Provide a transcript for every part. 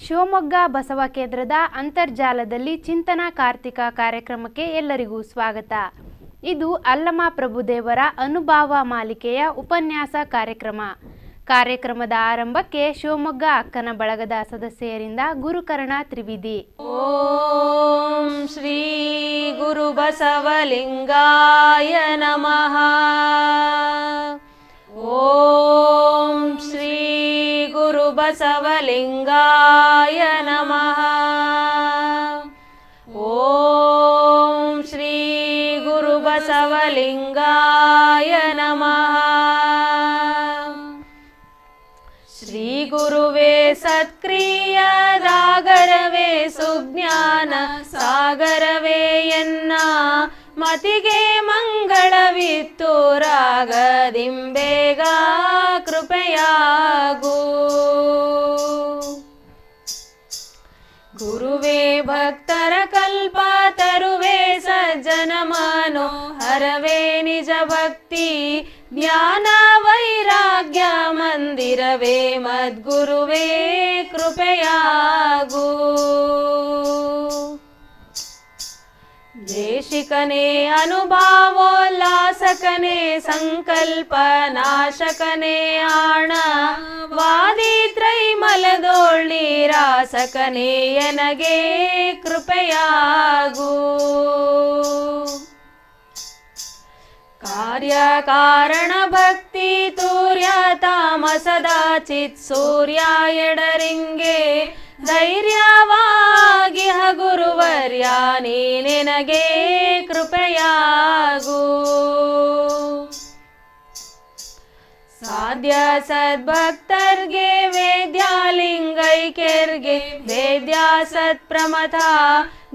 ಶಿವಮೊಗ್ಗ ಬಸವ ಕೇಂದ್ರದ ಅಂತರ್ಜಾಲದಲ್ಲಿ ಚಿಂತನ ಕಾರ್ತಿಕ ಕಾರ್ಯಕ್ರಮಕ್ಕೆ ಎಲ್ಲರಿಗೂ ಸ್ವಾಗತ. ಇದು ಅಲ್ಲಮ ಪ್ರಭುದೇವರ ಅನುಭವ ಮಾಲಿಕೆಯ ಉಪನ್ಯಾಸ ಕಾರ್ಯಕ್ರಮ. ಕಾರ್ಯಕ್ರಮದ ಆರಂಭಕ್ಕೆ ಶಿವಮೊಗ್ಗ ಅಕ್ಕನ ಬಳಗದ ಸದಸ್ಯರಿಂದ ಗುರುಕರಣ ತ್ರಿವಿಧಿ. ಓಂ ಶ್ರೀ ಗುರು ಬಸವಲಿಂಗಾಯ ನಮಃ. ಓಂ ಶ್ರೀ ಗುರು ಬಸವಲಿಂಗಾಯ ನಮಃ. ಓಂ ಶ್ರೀ ಗುರು ಬಸವಲಿಂಗಾಯ ನಮಃ. ಶ್ರೀ ಗುರುವೇ ಸತ್ಕ್ರಿಯದಾಗರವೇ ಸುಜ್ಞಾನ ಸಾಗರವೇ ಎನ್ನ ಮತಿಗೆ ಮಂಗಳವಿತ್ತು ರಾಗದಿಂಬೇಗ ಕೃಪೆಯಾಗು. ಗುರುವೇ ಭಕ್ತರ ಕಲ್ಪ ತರುವೆ ಸಜ್ಜನ ಮನೋಹರವೇ ನಿಜ ಭಕ್ತಿ ಜ್ಞಾನ ವೈರಾಗ್ಯ ಮಂದಿರವೇ ಮದ್ಗುರುವೇ ಕೃಪೆಯಾಗು. ದೇಶಿಕನೇ ಅನುಭಾವೋಲ್ಲಾಸಕನೇ ಸಂಕಲ್ಪ ನಾಶಕನೇ ಆಣ ವಾದಿ ತ್ರೈಮಲದೋಳ್ಳಿ ರಾಸಕನೇ ಎನಗೆ ಕೃಪೆಯಾಗು. ಕಾರ್ಯ ಕಾರಣ ಭಕ್ತಿ ತೂರ್ಯ ತಾಮಸದ ಚಿತ್ ಸೂರ್ಯ ಎಡರಿಂಗೆ ಧೈರ್ಯವಾಗಿ ಗುರುವರ್ಯ ನೀನೆನಗೆ ಕೃಪೆಯಾಗು. ಸಾಧ್ಯ ಸದ್ಭಕ್ತರ್ಗೆ ವೇದ್ಯಾಲಿಂಗೈಕ್ಯರ್ಗೆ ವೇದ್ಯ ಸತ್ಪ್ರಮಥ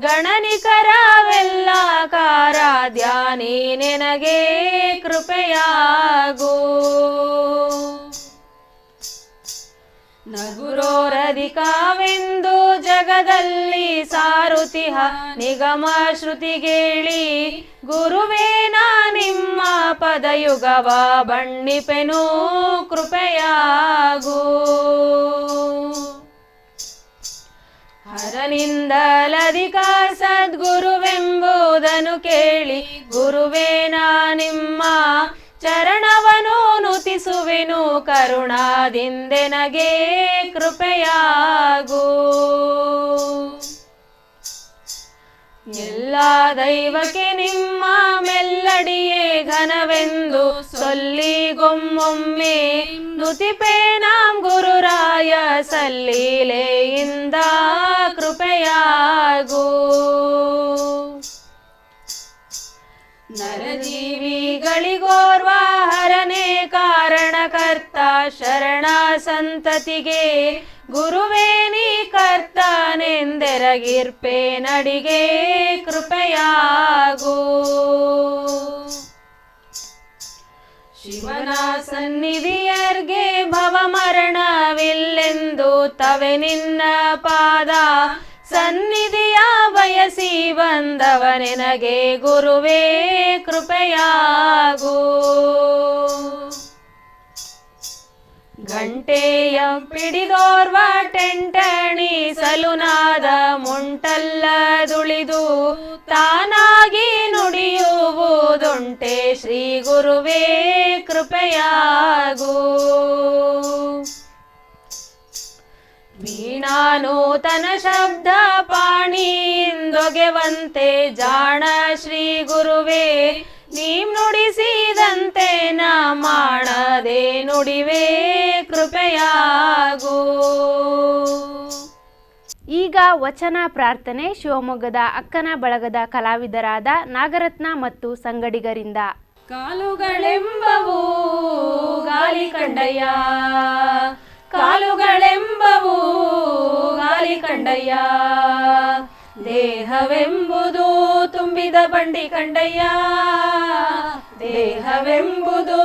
ಗಣನಿಕರವೆಲ್ಲ ಕಾರಾಧ್ಯ ನೀನೆನಗೆ ಕೃಪೆಯಾಗು. ನಗುರೋರಧಿಕವೆಂದು ಜಗದಲ್ಲಿ ಸಾರುತಿಹ ನಿಗಮ ಶ್ರುತಿಗೇಳಿ ಗುರುವೇ ನಾ ನಿಮ್ಮ ಪದಯುಗವ ಬಣ್ಣಿಪೆನು ಕೃಪೆಯಾಗು. ಹರನಿಂದಲಧಿಕ ಸದ್ಗುರುವೆಂಬುದನ್ನು ಕೇಳಿ ಗುರುವೇ ನಾ ನಿಮ್ಮ ಚರಣವನು ನುತಿಸುವೆನು ಕರುಣಾದಿಂದೆನಗೆ ಕೃಪೆಯಾಗು. ಎಲ್ಲ ದೈವಕ್ಕೆ ನಿಮ್ಮ ಮೆಲ್ಲಡಿಯೇ ಘನವೆಂದು ಸೊಲ್ಲಿಗೊಮ್ಮೊಮ್ಮೆ ನುತಿಪೇ ನಾಂ ಗುರುರಾಯ ಸಲ್ಲೀಲೆಯಿಂದ ಕೃಪೆಯಾಗು. ನರಜೀವಿಗಳಿಗೋರ್ವ ಹರನೇ ಕಾರಣಕರ್ತ ಶರಣ ಸಂತತಿಗೆ ಗುರುವೇ ನೀ ಕರ್ತನೆಂದೆರಗಿರ್ಪೆ ನಡಿಗೆ ಕೃಪೆಯಾಗು. ಶಿವನ ಸನ್ನಿಧಿಯರ್ಗೆ ಭವಮರಣವಿಲ್ಲೆಂದು ತವೆ ನಿನ್ನ ಪಾದ ಸನ್ನಿಧಿಯ ಬಯಸಿ ಬಂದವನೆನಗೆ ಗುರುವೇ ಕೃಪೆಯಾಗು. ಗಂಟೆಯ ಪಿಡಿದೋರ್ವ ಟೆಂಟಣಿ ಸಲುನಾದ ಮುಂಟಲ್ಲದುಳಿದು ತಾನಾಗಿ ನುಡಿಯುವುದುಂಟೆ ಶ್ರೀ ಗುರುವೇ ಕೃಪೆಯಾಗು. ವೀಣಾನೂತನ ಶಬ್ದ ಪಾಣಿಯಿಂದೊಗೆವಂತೆ ಜಾಣ ಶ್ರೀ ಗುರುವೇ ನೀಂ ನುಡಿಸಿದಂತೆ ನಾ ಮಾಡದೆ ನುಡಿವೇ ಕೃಪೆಯಾಗು. ಈಗ ವಚನ ಪ್ರಾರ್ಥನೆ ಶಿವಮೊಗ್ಗದ ಅಕ್ಕನ ಬಳಗದ ಕಲಾವಿದರಾದ ನಾಗರತ್ನ ಮತ್ತು ಸಂಗಡಿಗರಿಂದ. ಕಾಲುಗಳೆಂಬವು ಗಾಲಿ ಕಂಡಯ್ಯ, ಕಾಲುಗಳೆಂಬವು ಗಾಲಿ ಕಂಡಯ್ಯ, ದೇಹವೆಂಬುದು ತುಂಬಿದ ಬಂಡಿ ಕಂಡಯ್ಯ, ದೇಹವೆಂಬುದು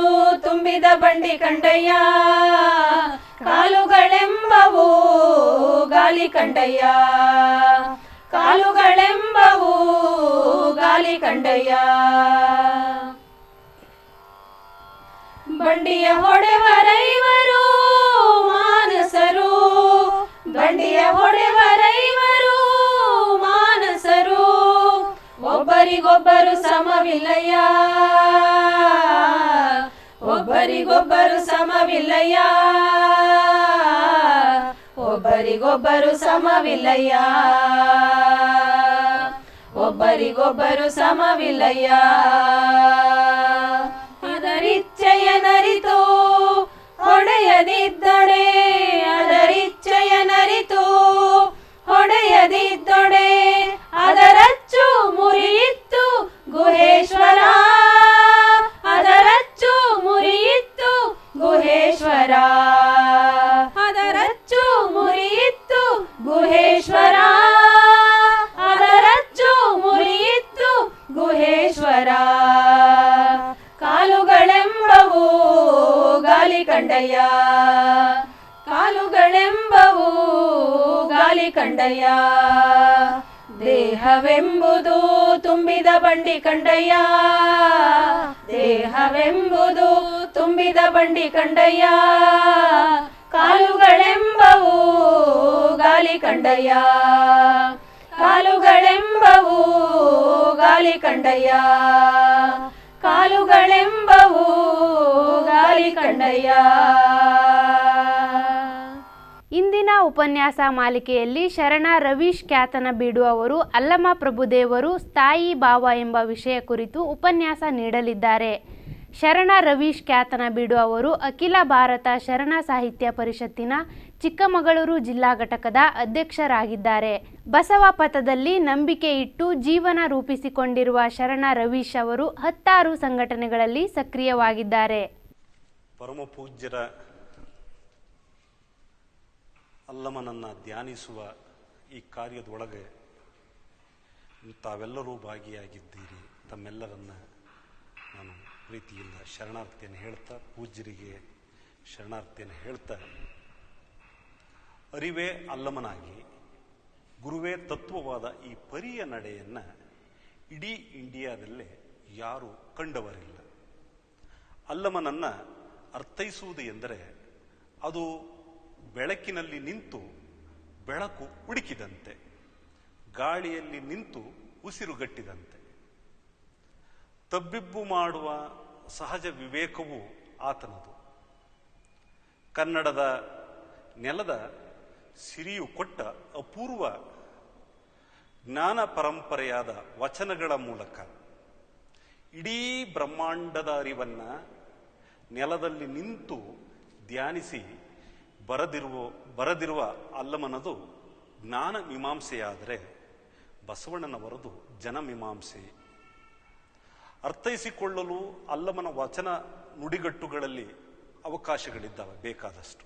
ತುಂಬಿದ ಬಂಡಿ ಕಂಡಯ್ಯ, ಕಾಲುಗಳೆಂಬವು ಗಾಲಿ ಕಂಡಯ್ಯ, ಕಾಲುಗಳೆಂಬವು ಗಾಲಿ ಕಂಡಯ್ಯ. ಬಂಡಿಯ ಹೊಡೆವರೈವರು ಮಾನಸರು, ಬಂಡಿಯ ಹೊಡೆ ಒಬ್ಬರಿಗೊಬ್ಬರು ಸಮವಿಲ್ಲಯ್ಯ, ಒಬ್ಬರಿಗೊಬ್ಬರು ಸಮವಿಲ್ಲಯ್ಯ, ಒಬ್ಬರಿಗೊಬ್ಬರು ಸಮವಿಲ್ಲಯ್ಯ, ಒಬ್ಬರಿಗೊಬ್ಬರು ಸಮವಿಲ್ಲಯ್ಯ. ಅದರಿಚ್ಛೆಯನರಿತು ಹೊಡೆಯದಿದ್ದೊಡೆ, ಅದರಿಚ್ಛೆಯನರಿತು ಹೊಡೆಯದಿದ್ದೊಡೆ, ಅದರಚ್ಚು ಮುರಿಯಿತ್ತು ಗುಹೇಶ್ವರ, ಅದರಚ್ಚು ಮುರಿಯಿತ್ತು ಗುಹೇಶ್ವರ, ಅದರಚ್ಚು ಮುರಿಯಿತ್ತು ಗುಹೇಶ್ವರ, ಅದರಚ್ಚು ಮುರಿಯಿತ್ತು ಗುಹೇಶ್ವರ. ಕಾಲುಗಳೆಂಬವು ಗಾಲಿ ಕಂಡಯ್ಯ, ಕಾಲುಗಳೆಂಬವು ಗಾಲಿ ಕಂಡಯ್ಯ, ದೇಹವೆಂಬುದು ತುಂಬಿದ ಬಂಡಿ ಕಂಡಯ್ಯ, ದೇಹವೆಂಬುದು ತುಂಬಿದ ಬಂಡಿ ಕಂಡಯ್ಯ, ಕಾಲುಗಳೆಂಬವು ಗಾಲಿ ಕಂಡಯ್ಯ, ಕಾಲುಗಳೆಂಬವು ಗಾಲಿ ಕಂಡಯ್ಯ, ಕಾಲುಗಳೆಂಬವು ಗಾಲಿ ಕಂಡಯ್ಯ. ಇಂದಿನ ಉಪನ್ಯಾಸ ಮಾಲಿಕೆಯಲ್ಲಿ ಶರಣ ರವೀಶ್ ಕ್ಯಾತನಬೀಡು ಅವರು ಅಲ್ಲಮ ಪ್ರಭುದೇವರು ಸ್ಥಾಯಿ ಭಾವ ಎಂಬ ವಿಷಯ ಕುರಿತು ಉಪನ್ಯಾಸ ನೀಡಲಿದ್ದಾರೆ. ಶರಣ ರವೀಶ್ ಕ್ಯಾತನಬೀಡು ಅವರು ಅಖಿಲ ಭಾರತ ಶರಣ ಸಾಹಿತ್ಯ ಪರಿಷತ್ತಿನ ಚಿಕ್ಕಮಗಳೂರು ಜಿಲ್ಲಾ ಘಟಕದ ಅಧ್ಯಕ್ಷರಾಗಿದ್ದಾರೆ. ಬಸವ ಪಥದಲ್ಲಿ ನಂಬಿಕೆ ಇಟ್ಟು ಜೀವನ ರೂಪಿಸಿಕೊಂಡಿರುವ ಶರಣ ರವೀಶ್ ಅವರು 10 ಸಂಘಟನೆಗಳಲ್ಲಿ ಸಕ್ರಿಯವಾಗಿದ್ದಾರೆ. ಪರಮ ಪೂಜ್ಯರ ಅಲ್ಲಮನನ್ನು ಧ್ಯಾನಿಸುವ ಈ ಕಾರ್ಯದೊಳಗೆ ತಾವೆಲ್ಲರೂ ಭಾಗಿಯಾಗಿದ್ದೀರಿ. ತಮ್ಮೆಲ್ಲರನ್ನ ನಾನು ಪ್ರೀತಿಯಿಂದ ಶರಣಾರ್ಥಿಯನ್ನು ಹೇಳ್ತಾ, ಪೂಜ್ಯರಿಗೆ ಶರಣಾರ್ಥಿಯನ್ನು ಹೇಳ್ತಾ, ಅರಿವೇ ಅಲ್ಲಮನಾಗಿ ಗುರುವೇ ತತ್ವವಾದ ಈ ಪರಿಯ ನಡೆಯನ್ನು ಇಡೀ ಇಂಡಿಯಾದಲ್ಲೇ ಯಾರೂ ಕಂಡವರಿಲ್ಲ. ಅಲ್ಲಮನನ್ನು ಅರ್ಥೈಸುವುದು ಎಂದರೆ ಅದು ಬೆಳಕಿನಲ್ಲಿ ನಿಂತು ಬೆಳಕು ಹುಡುಕಿದಂತೆ, ಗಾಳಿಯಲ್ಲಿ ನಿಂತು ಉಸಿರುಗಟ್ಟಿದಂತೆ. ತಬ್ಬಿಬ್ಬು ಮಾಡುವ ಸಹಜ ವಿವೇಕವೂ ಆತನದು. ಕನ್ನಡದ ನೆಲದ ಸಿರಿಯು ಕೊಟ್ಟ ಅಪೂರ್ವ ಜ್ಞಾನ ಪರಂಪರೆಯಾದ ವಚನಗಳ ಮೂಲಕ ಇಡೀ ಬ್ರಹ್ಮಾಂಡದ ಅರಿವನ್ನ ನೆಲದಲ್ಲಿ ನಿಂತು ಧ್ಯಾನಿಸಿ ಬರದಿರುವ ಅಲ್ಲಮನದು ಜ್ಞಾನ ಮೀಮಾಂಸೆಯಾದರೆ ಬಸವಣ್ಣನವರದು ಜನಮೀಮಾಂಸೆ. ಅರ್ಥೈಸಿಕೊಳ್ಳಲು ಅಲ್ಲಮನ ವಚನ ನುಡಿಗಟ್ಟುಗಳಲ್ಲಿ ಅವಕಾಶಗಳಿದ್ದಾವೆ ಬೇಕಾದಷ್ಟು.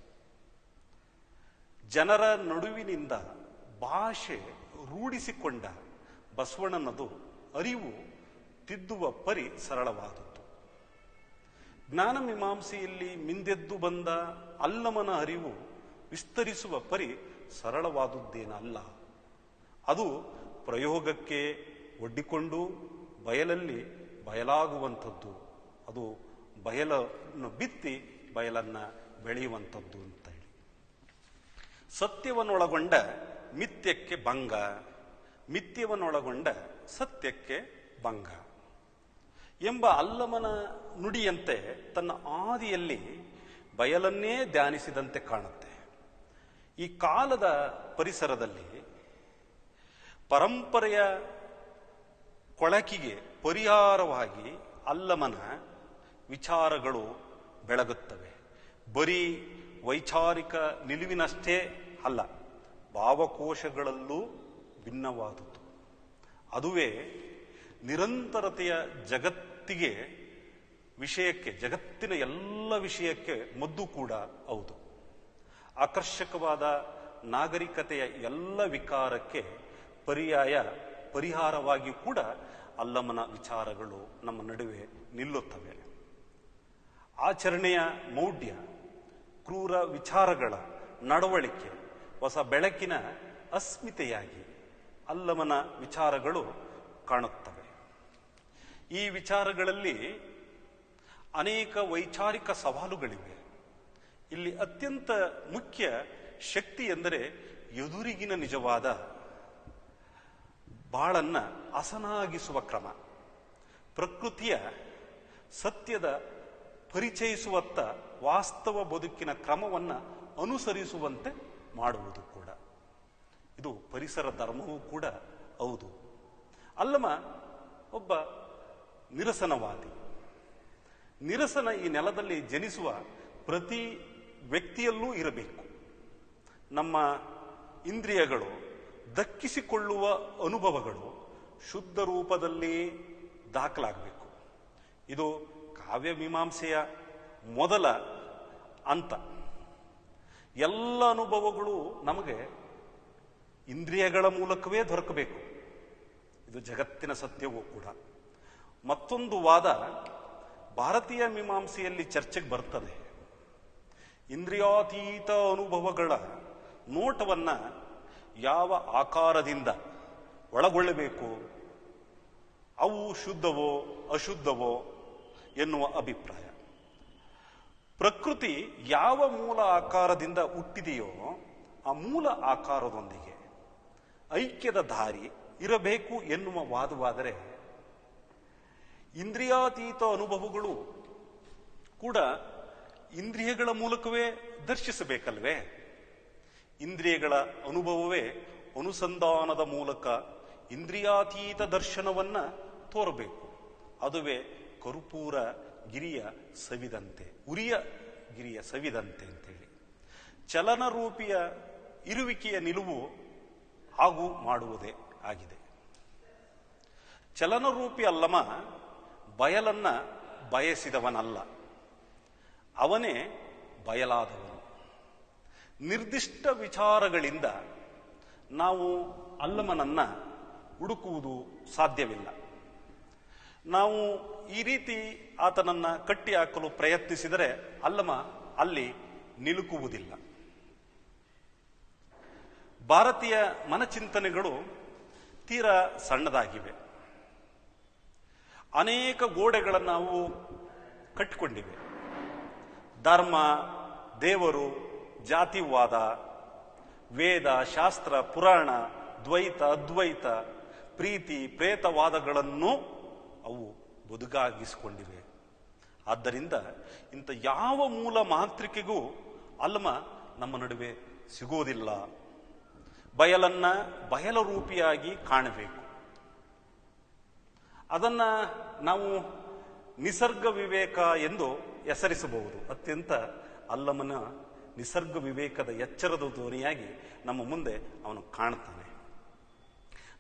ಜನರ ನಡುವಿನಿಂದ ಭಾಷೆ ರೂಢಿಸಿಕೊಂಡ ಬಸವಣ್ಣನದು ಅರಿವು ತಿದ್ದುವ ಪರಿ ಸರಳವಾದದ್ದು. ಜ್ಞಾನ ಮೀಮಾಂಸೆಯಲ್ಲಿ ಮಿಂದೆದ್ದು ಬಂದ ಅಲ್ಲಮನ ಅರಿವು ವಿಸ್ತರಿಸುವ ಪರಿ ಸರಳವಾದುದ್ದೇನಲ್ಲ. ಅದು ಪ್ರಯೋಗಕ್ಕೆ ಒಡ್ಡಿಕೊಂಡು ಬಯಲಲ್ಲಿ ಬಯಲಾಗುವಂಥದ್ದು. ಅದು ಬಯಲನ್ನು ಬಿತ್ತಿ ಬಯಲನ್ನು ಬೆಳೆಯುವಂಥದ್ದು ಅಂತ ಹೇಳಿ. ಸತ್ಯವನ್ನೊಳಗೊಂಡ ಮಿಥ್ಯಕ್ಕೆ ಭಂಗ, ಮಿಥ್ಯವನ್ನೊಳಗೊಂಡ ಸತ್ಯಕ್ಕೆ ಭಂಗ ಎಂಬ ಅಲ್ಲಮನ ನುಡಿಯಂತೆ ತನ್ನ ಆದಿಯಲ್ಲಿ ಬಯಲನ್ನೇ ಧ್ಯಾನಿಸಿದಂತೆ ಕಾಣುತ್ತೆ. ಈ ಕಾಲದ ಪರಿಸರದಲ್ಲಿ ಪರಂಪರೆಯ ಕೊಳಕಿಗೆ ಪರಿಹಾರವಾಗಿ ಅಲ್ಲಮನ ವಿಚಾರಗಳು ಬೆಳಗುತ್ತವೆ. ಬರೀ ವೈಚಾರಿಕ ನಿಲುವಿನಷ್ಟೇ ಅಲ್ಲ, ಭಾವಕೋಶಗಳಲ್ಲೂ ಭಿನ್ನವಾದುದು. ಅದುವೇ ನಿರಂತರತೆಯ ಜಗತ್ತಿನ ಎಲ್ಲ ವಿಷಯಕ್ಕೆ ಮದ್ದು ಕೂಡ ಹೌದು. ಆಕರ್ಷಕವಾದ ನಾಗರಿಕತೆಯ ಎಲ್ಲ ವಿಕಾರಕ್ಕೆ ಪರಿಹಾರವಾಗಿ ಕೂಡ ಅಲ್ಲಮನ ವಿಚಾರಗಳು ನಮ್ಮ ನಡುವೆ ನಿಲ್ಲುತ್ತವೆ. ಆಚರಣೆಯ ಮೌಢ್ಯ, ಕ್ರೂರ ವಿಚಾರಗಳ ನಡವಳಿಕೆ ಹೊಸ ಬೆಳಕಿನ ಅಸ್ಮಿತೆಯಾಗಿ ಅಲ್ಲಮನ ವಿಚಾರಗಳು ಕಾಣುತ್ತವೆ. ಈ ವಿಚಾರಗಳಲ್ಲಿ ಅನೇಕ ವೈಚಾರಿಕ ಸವಾಲುಗಳಿವೆ. ಇಲ್ಲಿ ಅತ್ಯಂತ ಮುಖ್ಯ ಶಕ್ತಿ ಎಂದರೆ ಎದುರಿಗಿನ ನಿಜವಾದ ಬಾಳನ್ನ ಹಸನಾಗಿಸುವ ಕ್ರಮ. ಪ್ರಕೃತಿಯ ಸತ್ಯದ ಪರಿಚಯಿಸುವತ್ತ ವಾಸ್ತವ ಬದುಕಿನ ಕ್ರಮವನ್ನು ಅನುಸರಿಸುವಂತೆ ಮಾಡುವುದು ಕೂಡ. ಇದು ಪರಿಸರ ಧರ್ಮವೂ ಕೂಡ ಹೌದು. ಅಲ್ಲಮ ಒಬ್ಬ ನಿರಸನವಾದಿ. ನಿರಸನ ಈ ನೆಲದಲ್ಲಿ ಜನಿಸುವ ಪ್ರತಿ ವ್ಯಕ್ತಿಯಲ್ಲೂ ಇರಬೇಕು. ನಮ್ಮ ಇಂದ್ರಿಯಗಳು ದಕ್ಕಿಸಿಕೊಳ್ಳುವ ಅನುಭವಗಳು ಶುದ್ಧ ರೂಪದಲ್ಲಿ ದಾಖಲಾಗಬೇಕು. ಇದು ಕಾವ್ಯ ಮೀಮಾಂಸೆಯ ಮೊದಲ ಹಂತ. ಎಲ್ಲ ಅನುಭವಗಳು ನಮಗೆ ಇಂದ್ರಿಯಗಳ ಮೂಲಕವೇ ದೊರಕಬೇಕು. ಇದು ಜಗತ್ತಿನ ಸತ್ಯವೂ ಕೂಡ. ಮತ್ತೊಂದು ವಾದ ಭಾರತೀಯ ಮೀಮಾಂಸೆಯಲ್ಲಿ ಚರ್ಚೆಗೆ ಬರ್ತದೆ. ಇಂದ್ರಿಯಾತೀತ ಅನುಭವಗಳ ನೋಟವನ್ನ ಯಾವ ಆಕಾರದಿಂದ ಒಳಗೊಳ್ಳಬೇಕು, ಅವು ಶುದ್ಧವೋ ಅಶುದ್ಧವೋ ಎನ್ನುವ ಅಭಿಪ್ರಾಯ. ಪ್ರಕೃತಿ ಯಾವ ಮೂಲ ಆಕಾರದಿಂದ ಹುಟ್ಟಿದೆಯೋ ಆ ಮೂಲ ಆಕಾರದೊಂದಿಗೆ ಐಕ್ಯದ ದಾರಿ ಇರಬೇಕು ಎನ್ನುವ ವಾದವಾದರೆ, ಇಂದ್ರಿಯಾತೀತ ಅನುಭವಗಳು ಕೂಡ ಇಂದ್ರಿಯಗಳ ಮೂಲಕವೇ ದರ್ಶಿಸಬೇಕಲ್ವೇ? ಇಂದ್ರಿಯಗಳ ಅನುಭವವೇ ಅನುಸಂಧಾನದ ಮೂಲಕ ಇಂದ್ರಿಯಾತೀತ ದರ್ಶನವನ್ನ ತೋರಬೇಕು. ಅದುವೇ ಕರ್ಪೂರ ಗಿರಿಯ ಸವಿದಂತೆ, ಉರಿಯ ಗಿರಿಯ ಸವಿದಂತೆ ಅಂತೇಳಿ. ಚಲನರೂಪಿಯ ಇರುವಿಕೆಯ ನಿಲುವು ಹಾಗೂ ಮಾಡುವುದೇ ಆಗಿದೆ. ಚಲನರೂಪಿ ಅಲ್ಲಮ ಬಯಲನ್ನ ಬಯಸಿದವನಲ್ಲ, ಅವನೇ ಬಯಲಾದವನು. ನಿರ್ದಿಷ್ಟ ವಿಚಾರಗಳಿಂದ ನಾವು ಅಲ್ಲಮನನ್ನ ಹುಡುಕುವುದು ಸಾಧ್ಯವಿಲ್ಲ. ನಾವು ಈ ರೀತಿ ಆತನನ್ನ ಕಟ್ಟಿ ಹಾಕಲು ಪ್ರಯತ್ನಿಸಿದರೆ ಅಲ್ಲಮ ಅಲ್ಲಿ ನಿಲುಕುವುದಿಲ್ಲ. ಭಾರತೀಯ ಮನಚಿಂತನೆಗಳು ತೀರಾ ಸಣ್ಣದಾಗಿವೆ. ಅನೇಕ ಗೋಡೆಗಳನ್ನು ನಾವು ಕಟ್ಟಿಕೊಂಡಿವೆ. ಧರ್ಮ, ದೇವರು, ಜಾತಿವಾದ, ವೇದ, ಶಾಸ್ತ್ರ, ಪುರಾಣ, ದ್ವೈತ, ಅದ್ವೈತ, ಪ್ರೀತಿ, ಪ್ರೇತವಾದಗಳನ್ನು ಅವು ಬದುಕಾಗಿಸಿಕೊಂಡಿವೆ. ಆದ್ದರಿಂದ ಇಂಥ ಯಾವ ಮೂಲ ಮಾಂತ್ರಿಕೆಗೂ ಅಲ್ಲಮ ನಮ್ಮ ನಡುವೆ ಸಿಗೋದಿಲ್ಲ. ಬಯಲನ್ನ ಬಯಲರೂಪಿಯಾಗಿ ಕಾಣಬೇಕು. ಅದನ್ನ ನಾವು ನಿಸರ್ಗ ವಿವೇಕ ಎಂದು ಹೆಸರಿಸಬಹುದು. ಅತ್ಯಂತ ಅಲ್ಲಮನ ನಿಸರ್ಗ ವಿವೇಕದ ಎಚ್ಚರದ ಧ್ವನಿಯಾಗಿ ನಮ್ಮ ಮುಂದೆ ಅವನು ಕಾಣ್ತಾನೆ.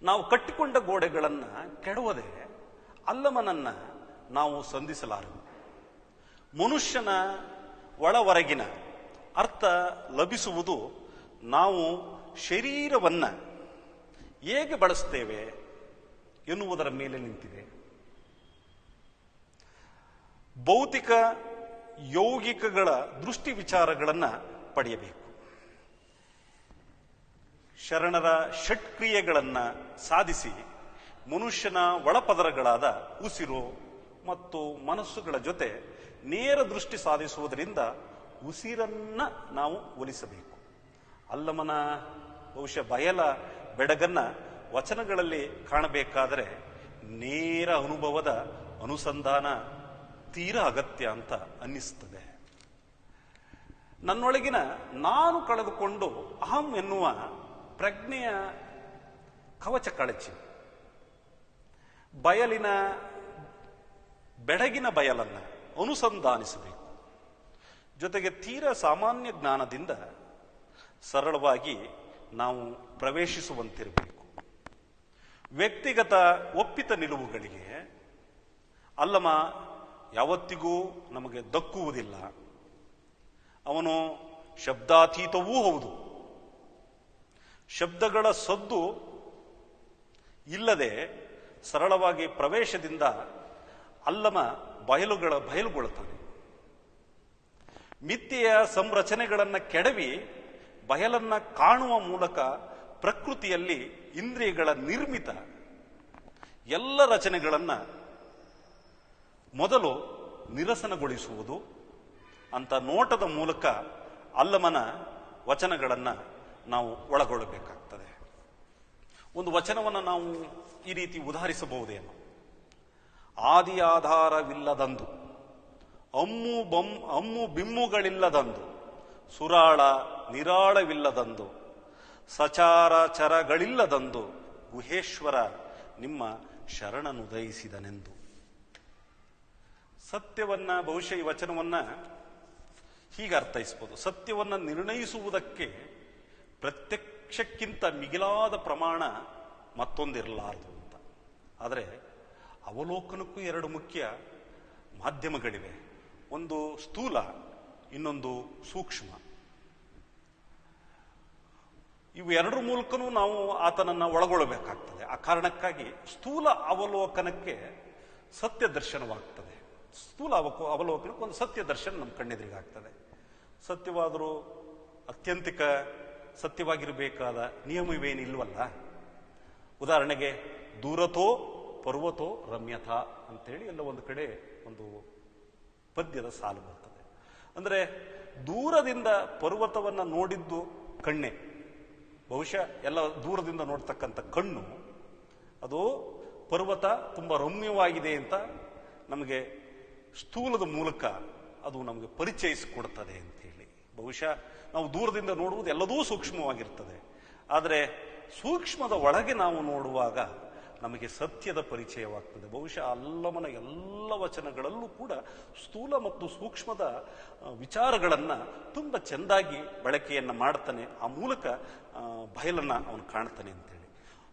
ನಾವು ಕಟ್ಟಿಕೊಂಡ ಗೋಡೆಗಳನ್ನು ಕೆಡವದೆ ಅಲ್ಲಮನನ್ನ ನಾವು ಸಂಧಿಸಲಾರೆವು. ಮನುಷ್ಯನ ಒಳ ಹೊರಗಿನ ಅರ್ಥ ಲಭಿಸುವುದು ನಾವು ಶರೀರವನ್ನ ಹೇಗೆ ಬಳಸ್ತೇವೆ ಎನ್ನುವುದರ ಮೇಲೆ ನಿಂತಿದೆ. ಭೌತಿಕ ಯೌಗಿಕಗಳ ದೃಷ್ಟಿ ವಿಚಾರಗಳನ್ನು ಪಡೆಯಬೇಕು. ಶರಣರ ಷಟ್ಕ್ರಿಯೆಗಳನ್ನು ಸಾಧಿಸಿ ಮನುಷ್ಯನ ಒಳಪದರಗಳಾದ ಉಸಿರು ಮತ್ತು ಮನಸ್ಸುಗಳ ಜೊತೆ ನೇರ ದೃಷ್ಟಿ ಸಾಧಿಸುವುದರಿಂದ ಉಸಿರನ್ನ ನಾವು ಒಲಿಸಬೇಕು. ಅಲ್ಲಮನ ಬಹುಶಃ ಬಯಲ ಬೆಡಗನ್ನ ವಚನಗಳಲ್ಲಿ ಕಾಣಬೇಕಾದರೆ ನೇರ ಅನುಭವದ ಅನುಸಂಧಾನ ತೀರಾ ಅಗತ್ಯ ಅಂತ ಅನ್ನಿಸ್ತದೆ. ನನ್ನೊಳಗಿನ ನಾನು ಕಳೆದುಕೊಂಡು ಅಹಂ ಎನ್ನುವ ಪ್ರಜ್ಞೆಯ ಕವಚ ಕಳಚಿ ಬಯಲಿನ ಬೆಡಗಿನ ಬಯಲನ್ನ ಅನುಸಂಧಾನಿಸಬೇಕು. ಜೊತೆಗೆ ತೀರಾ ಸಾಮಾನ್ಯ ಜ್ಞಾನದಿಂದ ಸರಳವಾಗಿ ನಾವು ಪ್ರವೇಶಿಸುವಂತಿರಬೇಕು. ವ್ಯಕ್ತಿಗತ ಒಪ್ಪಿತ ನಿಲುವುಗಳಿಗೆ ಅಲ್ಲಮ ಯಾವತ್ತಿಗೂ ನಮಗೆ ದಕ್ಕುವುದಿಲ್ಲ. ಅವನು ಶಬ್ದಾತೀತವೂ ಹೌದು. ಶಬ್ದಗಳ ಸದ್ದು ಇಲ್ಲದೆ ಸರಳವಾಗಿ ಪ್ರವೇಶದಿಂದ ಅಲ್ಲಮ ಬಯಲುಗೊಳ್ಳುತ್ತಾನೆ. ಮಿಥ್ಯೆಯ ಸಂರಚನೆಗಳನ್ನು ಕೆಡವಿ ಬಯಲನ್ನ ಕಾಣುವ ಮೂಲಕ ಪ್ರಕೃತಿಯಲ್ಲಿ ಇಂದ್ರಿಯಗಳ ನಿರ್ಮಿತ ಎಲ್ಲ ರಚನೆಗಳನ್ನು ಮೊದಲು ನಿರಸನಗೊಳಿಸುವುದು ಅಂತ ನೋಟದ ಮೂಲಕ ಅಲ್ಲಮನ ವಚನಗಳನ್ನು ನಾವು ಒಳಗೊಳ್ಳಬೇಕಾಗ್ತದೆ. ಒಂದು ವಚನವನ್ನು ನಾವು ಈ ರೀತಿ ಉದಾಹರಿಸಬಹುದೇನೋ. ಆದಿ ಆಧಾರವಿಲ್ಲದಂದು, ಅಮ್ಮು ಬಿಮ್ಮುಗಳಿಲ್ಲದಂದು, ಸುರಾಳ ನಿರಾಳವಿಲ್ಲದಂದು, ಸಚಾರ ಚರಗಳಿಲ್ಲದಂದು ಗುಹೇಶ್ವರ ನಿಮ್ಮ ಶರಣನುದಯಿಸಿದನೆಂದು. ಸತ್ಯವನ್ನ ಬಹುಶಃ ಈ ವಚನವನ್ನ ಹೀಗೆ ಅರ್ಥೈಸಬಹುದು. ಸತ್ಯವನ್ನ ನಿರ್ಣಯಿಸುವುದಕ್ಕೆ ಪ್ರತ್ಯಕ್ಷಕ್ಕಿಂತ ಮಿಗಿಲಾದ ಪ್ರಮಾಣ ಮತ್ತೊಂದಿರಲಾರದು ಅಂತ. ಆದರೆ ಅವಲೋಕನಕ್ಕೂ ಎರಡು ಮುಖ್ಯ ಮಾಧ್ಯಮಗಳಿವೆ. ಒಂದು ಸ್ಥೂಲ, ಇನ್ನೊಂದು ಸೂಕ್ಷ್ಮ. ಇವು ಎರಡರ ಮೂಲಕನೂ ನಾವು ಆತನನ್ನ ಒಳಗೊಳ್ಳಬೇಕಾಗ್ತದೆ. ಆ ಕಾರಣಕ್ಕಾಗಿ ಸ್ಥೂಲ ಅವಲೋಕನಕ್ಕೆ ಸತ್ಯ ದರ್ಶನವಾಗ್ತದೆ. ಸ್ಥೂಲ ಅವಲೋಕನಕ್ಕೆ ಒಂದು ಸತ್ಯ ದರ್ಶನ ನಮ್ಮ ಕಣ್ಣೆದುರಿಗಾಗ್ತದೆ. ಸತ್ಯವಾದರೂ ಅತ್ಯಂತಿಕ ಸತ್ಯವಾಗಿರಬೇಕಾದ ನಿಯಮವೇನಿಲ್ವಲ್ಲ. ಉದಾಹರಣೆಗೆ ದೂರತೋ ಪರ್ವತೋ ರಮ್ಯತಾ ಅಂತೇಳಿ ಎಲ್ಲ ಒಂದು ಕಡೆ ಒಂದು ಪದ್ಯದ ಸಾಲು ಬರ್ತದೆ. ಅಂದರೆ ದೂರದಿಂದ ಪರ್ವತವನ್ನು ನೋಡಿದ್ದು ಕಣ್ಣೆ. ಬಹುಶಃ ಎಲ್ಲ ದೂರದಿಂದ ನೋಡ್ತಕ್ಕಂಥ ಕಣ್ಣು ಅದು ಪರ್ವತ ತುಂಬ ರಮ್ಯವಾಗಿದೆ ಅಂತ ನಮಗೆ ಸ್ಥೂಲದ ಮೂಲಕ ಅದು ನಮಗೆ ಪರಿಚಯಿಸಿಕೊಡ್ತದೆ ಅಂತೇಳಿ. ಬಹುಶಃ ನಾವು ದೂರದಿಂದ ನೋಡುವುದು ಎಲ್ಲದೂ ಸೂಕ್ಷ್ಮವಾಗಿರ್ತದೆ. ಆದರೆ ಸೂಕ್ಷ್ಮದ ಒಳಗೆ ನಾವು ನೋಡುವಾಗ ನಮಗೆ ಸತ್ಯದ ಪರಿಚಯವಾಗ್ತದೆ. ಬಹುಶಃ ಅಲ್ಲಮನ ಎಲ್ಲ ವಚನಗಳಲ್ಲೂ ಕೂಡ ಸ್ಥೂಲ ಮತ್ತು ಸೂಕ್ಷ್ಮದ ವಿಚಾರಗಳನ್ನು ತುಂಬ ಚೆಂದಾಗಿ ಬಳಕೆಯನ್ನು ಮಾಡ್ತಾನೆ. ಆ ಮೂಲಕ ಬಯಲನ್ನು ಅವನು ಕಾಣ್ತಾನೆ ಅಂತೇಳಿ.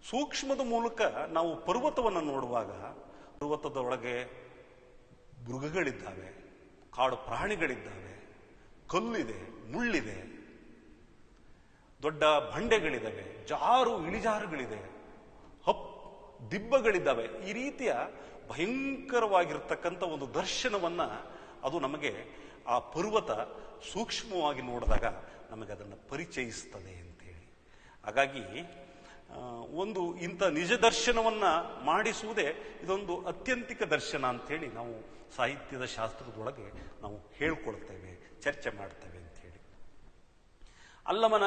ಸೂಕ್ಷ್ಮದ ಮೂಲಕ ನಾವು ಪರ್ವತವನ್ನು ನೋಡುವಾಗ ಪರ್ವತದ ಒಳಗೆ ಮೃಗಗಳಿದ್ದಾವೆ, ಕಾಡು ಪ್ರಾಣಿಗಳಿದ್ದಾವೆ, ಕಲ್ಲಿದೆ, ಮುಳ್ಳಿದೆ, ದೊಡ್ಡ ಬಂಡೆಗಳಿದ್ದಾವೆ, ಜಾರು ಇಳಿಜಾರುಗಳಿದೆ, ದಿಬ್ಬಗಳಿದ್ದಾವೆ. ಈ ರೀತಿಯ ಭಯಂಕರವಾಗಿರ್ತಕ್ಕಂಥ ಒಂದು ದರ್ಶನವನ್ನ ಅದು ನಮಗೆ ಆ ಪರ್ವತ ಸೂಕ್ಷ್ಮವಾಗಿ ನೋಡಿದಾಗ ನಮಗೆ ಅದನ್ನು ಪರಿಚಯಿಸ್ತದೆ ಅಂತೇಳಿ. ಹಾಗಾಗಿ ಒಂದು ಇಂಥ ನಿಜ ದರ್ಶನವನ್ನ ಮಾಡಿಸುವುದೇ ಇದೊಂದು ಅತ್ಯಂತಿಕ ದರ್ಶನ ಅಂತೇಳಿ ನಾವು ಸಾಹಿತ್ಯದ ಶಾಸ್ತ್ರದೊಳಗೆ ನಾವು ಹೇಳ್ಕೊಳ್ತೇವೆ, ಚರ್ಚೆ ಮಾಡ್ತೇವೆ ಅಂತೇಳಿ. ಅಲ್ಲಮನ